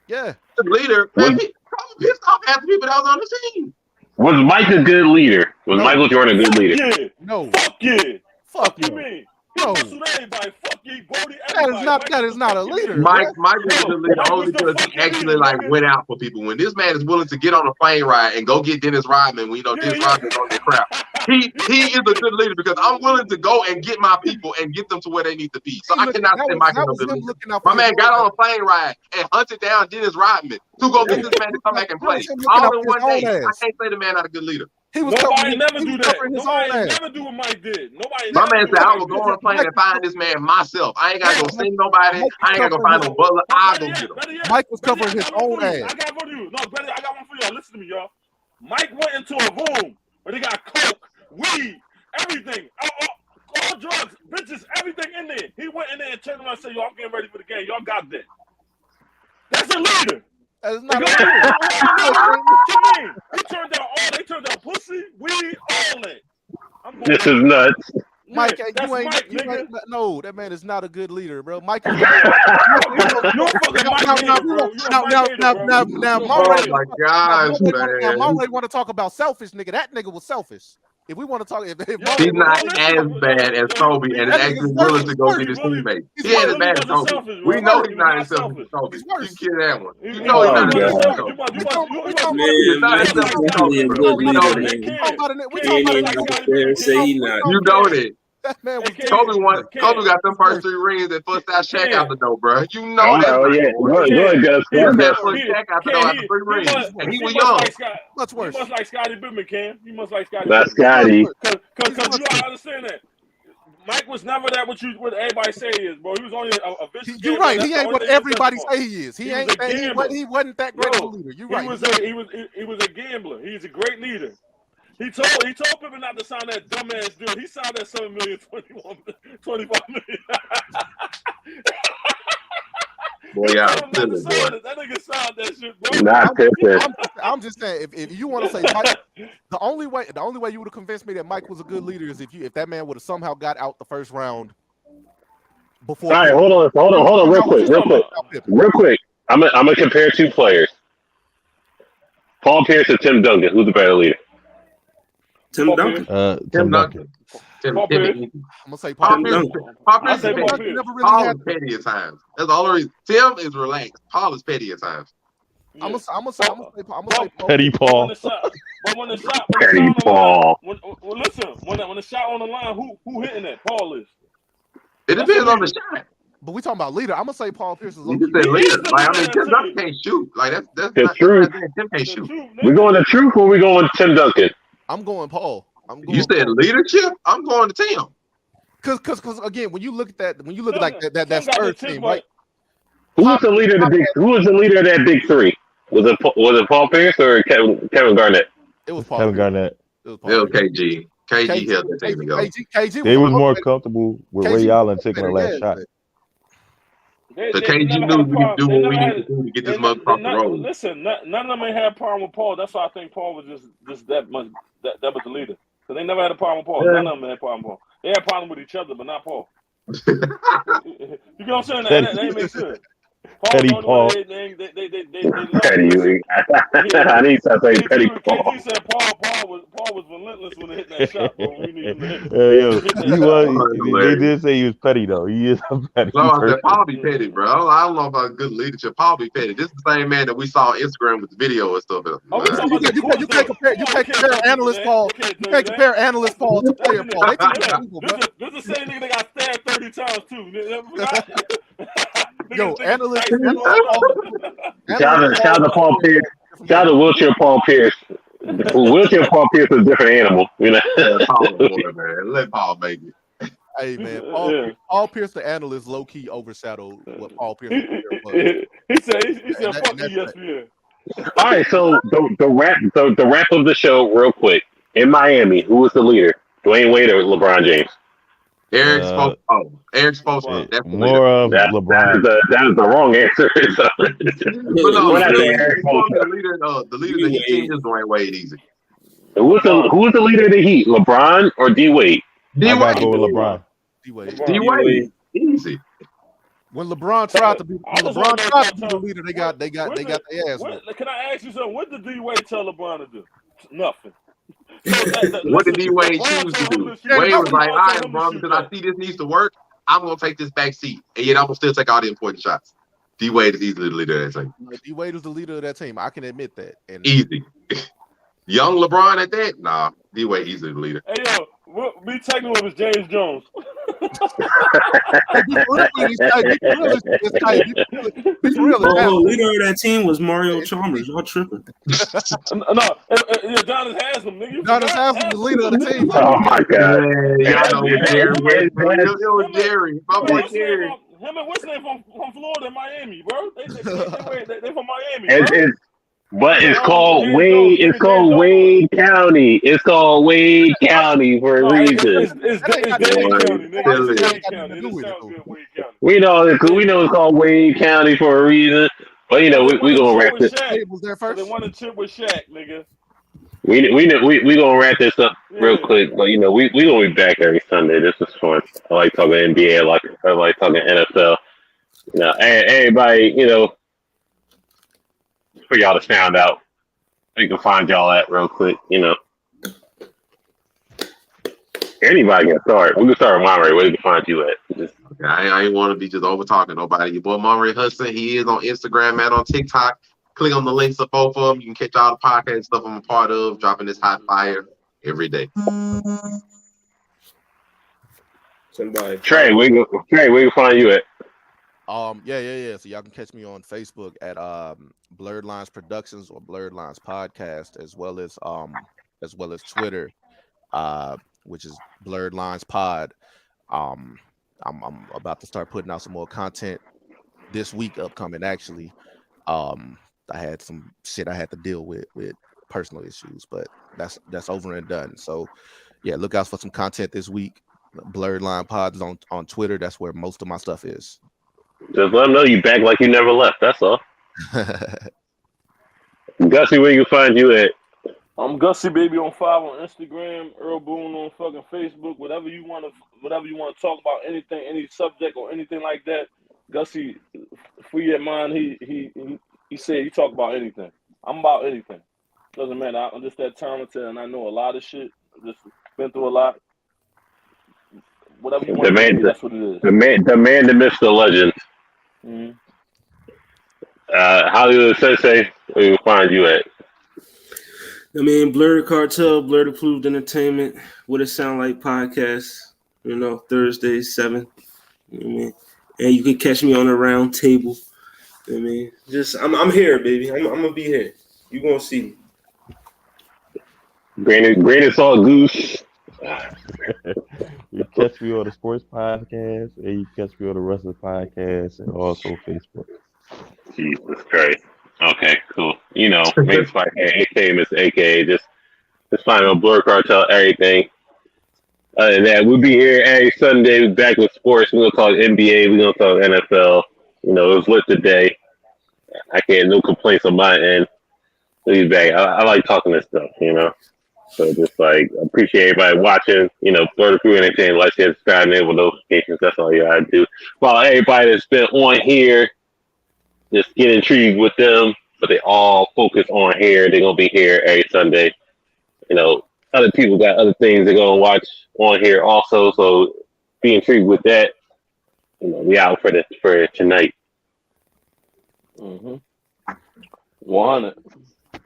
Yeah. The leader. Man, Kobe pissed off half the people that was on the team. Was Mike a good leader? Was Michael Jordan a good leader? Yeah. No. Fuck yeah. Fuck you you. mean? No. Everybody. Fuck you, Brody. That is not a leader. Mike was a leader only because he actually went out for people. When this man is willing to get on a plane ride and go get Dennis Rodman, when Dennis Rodman's on their crap, he is a good leader because I'm willing to go and get my people and get them to where they need to be. So I cannot say Mike is a good leader. My man got on a plane ride and hunted down Dennis Rodman to go get this man to come back and play. All in one day. I can't say the man not a good leader. Nobody never do that. Nobody never do what Mike did. My man said, I will go on a plane and find this man myself. I ain't got to go see nobody. I ain't got to go find no butler. I'll go get him. Mike was covering his own ass. I got one for you. No, brother, I got one for y'all. Listen to me, y'all. Mike went into a room where they got coke, weed, everything. All drugs, bitches, everything in there. He went in there and turned around and said, yo, I'm getting ready for the game. Y'all got that. That's a leader. That is not a leader. They turned down pussy, weed, all that. This is nuts. Mike, you ain't no, that man is not a good leader, bro. Mike is now, Monday want to talk about selfish, nigga. That nigga was selfish. If we want to talk, he's not as bad as Kobe and is actually willing to go get his teammates. He ain't as bad as Kobe. We know he's not as selfish as Kobe. You can kill that one. You know he's not as selfish as Kobe. He's not as selfish as Kobe. You know it. Kobe got them first 3 rings that first out Shaq out the door, bro. You know that. Oh yeah, go ahead, Gus. Shaq out the door after 3 rings, and he was young. Much worse. You must like Scottie Pippen, Cam. You must like Scottie. Not Scotty. Because you gotta understand that. Mike was never that what everybody say he is, bro. He was only a vicious. You're right. He ain't what everybody say he is. He wasn't that great of a leader. You're right. He was a gambler. He's a great leader. He told Pippen not to sign that dumbass deal. He signed that $7 million, 25 million. Boy, yeah, that nigga signed that shit, bro. Not Pippen. I'm just saying, if you want to say Mike, the only way you would have convinced me that Mike was a good leader is if that man would have somehow got out the first round before. All right, hold on, real quick. I'm gonna compare 2 players. Paul Pierce and Tim Duncan. Who's the better leader? Tim Duncan. Tim Duncan. I'm gonna say Paul Pierce. Paul Pierce is petty at times. That's the only reason. Tim is relaxed. Paul is petty at times. I'm gonna say Paul. Petty Paul. Petty Paul. Listen, when the shot on the line, who hitting that? Paul is. It depends on the shot. But we talking about leader. I'm gonna say Paul Pierce is. You just said leader. Tim Duncan can't shoot. That's the truth. Tim can't shoot. We going to truth or we going Tim Duncan? I'm going Paul. You said leadership. I'm going to Tim. Because again, when you look at that Spurs team, right? Who was the leader of that big three? Was it Paul Pierce or Kevin Garnett? It was Paul Kevin Garnett. It was Paul Pierce. KG. KG held the team together. They was more comfortable with Ray Allen taking the last shot. The KG knew we could do what we need to do to get this mug across the road. Listen, none of them had a problem with Paul. That's why I think Paul was just that much. That was the leader. So they never had a problem with Paul. None of them had a problem with Paul. They had a problem with each other, but not Paul. You know what I'm saying? That ain't make sense. Petty Paul. Petty. I need to say Petty Paul. KG said Paul was relentless when he hit that shot, bro. We need him to hit They did say he was petty though. He is a petty person. Paul be petty, bro. I don't know about good leadership. Paul be petty. This is the same man that we saw on Instagram with the video and stuff. You can't compare analyst Paul. You can't compare analyst Paul to player Paul. They two different people, bro. This the same nigga that got stabbed 30 times too. Yo, analyst. Shout out to Paul Pierce. Shout out to wheelchair Paul Pierce. Wheelchair Paul Pierce is a different animal, you know. Let Paul make it. Hey man, Paul Pierce, the analyst, low key overshadowed what Paul Pierce was. He said, "Fuck ESPN." All right, so the wrap of the show, real quick. In Miami, who was the leader? Dwayne Wade or LeBron James? Eric Spoelstra. That's more of LeBron. That is the wrong answer. The leader of the Heat team is Dwayne Wade. Easy. Who was the leader of the Heat? LeBron or D Wade? I gotta go with LeBron. D Wade. Easy. When LeBron tried to be the leader, they got their ass. Can I ask you something? What did D Wade tell LeBron to do? Nothing. What did D Wade choose to do? Wade was like, all right, bro, because I see this needs to work, I'm going to take this back seat. And yet I'm going to still take all the important shots. D Wade is easily the leader of that team. D Wade is the leader of that team. I can admit that. And easy. Young LeBron at that? Nah, D Wade easily the leader. Hey, yo, be technical with James Jones. Leader of that team was Mario Chalmers. Y'all tripping? No, Donis Haslam, nigga. Donis Haslam, the leader of the team. Oh my God! Y'all know it was Jerry. My boy Jerry. Him and what's name from Florida and Miami, bro? They from Miami, bro. But it's called Wade. It's called Wade County. It's called Wade County for a reason. It's Dade County. We know it's called Wade County for a reason. But you know we gonna wrap this. They won a chip with Shaq, nigga. We gonna wrap this up real quick. But you know we gonna be back every Sunday. This is fun. I like talking NBA. I like talking NFL. You know, everybody. You know. For y'all to sound out, we can find y'all at real quick. You know, anybody can start. We can start with Monterey. Where we can find you at? Okay, I ain't want to be just over talking nobody. Your boy Monterey Hudson. He is on Instagram and on TikTok. Click on the links of both of them. You can catch all the podcast stuff I'm a part of. Dropping this hot fire every day. Trey, where you find you at? Yeah. So y'all can catch me on Facebook at Blurred Lines Productions or Blurred Lines Podcast, as well as Twitter, which is Blurred Lines Pod. I'm about to start putting out some more content this week upcoming. Actually, I had some shit I had to deal with personal issues, but that's over and done. So yeah, look out for some content this week. Blurred Line Pod is on Twitter. That's where most of my stuff is. Just let them know you back like you never left. That's all. Gussie, where you find you at? I'm Gussie Baby on 5 on Instagram, Earl Boone on fucking Facebook. Whatever you want to talk about, anything, any subject or anything like that. Gussie, free at mine. He said he talk about anything. I'm about anything. Doesn't matter. I'm just that talented, and I know a lot of shit. Just been through a lot. Whatever you want to do, that's what it is. The man, the myth, the legend. Mm-hmm. Hollywood Sensei, where you find you at? I mean, Blurred Cartel, Blurred Approved Entertainment, What It Sound Like podcast, you know, Thursdays, 7. You know what I mean? And you can catch me on the round table. You know what I mean? Just I'm here, baby. I'm gonna be here. You gonna see me. Grain of salt goose. You catch me on the sports podcast, and you catch me on the wrestling podcast, and also Facebook. Jesus Christ. Okay, cool. You know, Vegas Podcast, aka Mr. AKA, just find on Blur Cartel, everything. Other than that, we'll be here every Sunday back with sports. We're gonna talk NBA, we're gonna talk NFL. You know, it was lit today. I can't no complaints on my end. We'll be back. I like talking this stuff, you know. So just like appreciate everybody watching, you know, Blur the Crew Entertainment, like share, subscribe, enable notifications. That's all you gotta do. While everybody that's been on here, just get intrigued with them, but they all focus on here. They're gonna be here every Sunday. You know, other people got other things they're gonna watch on here also. So be intrigued with that. You know, we out for tonight. Mm-hmm. 100.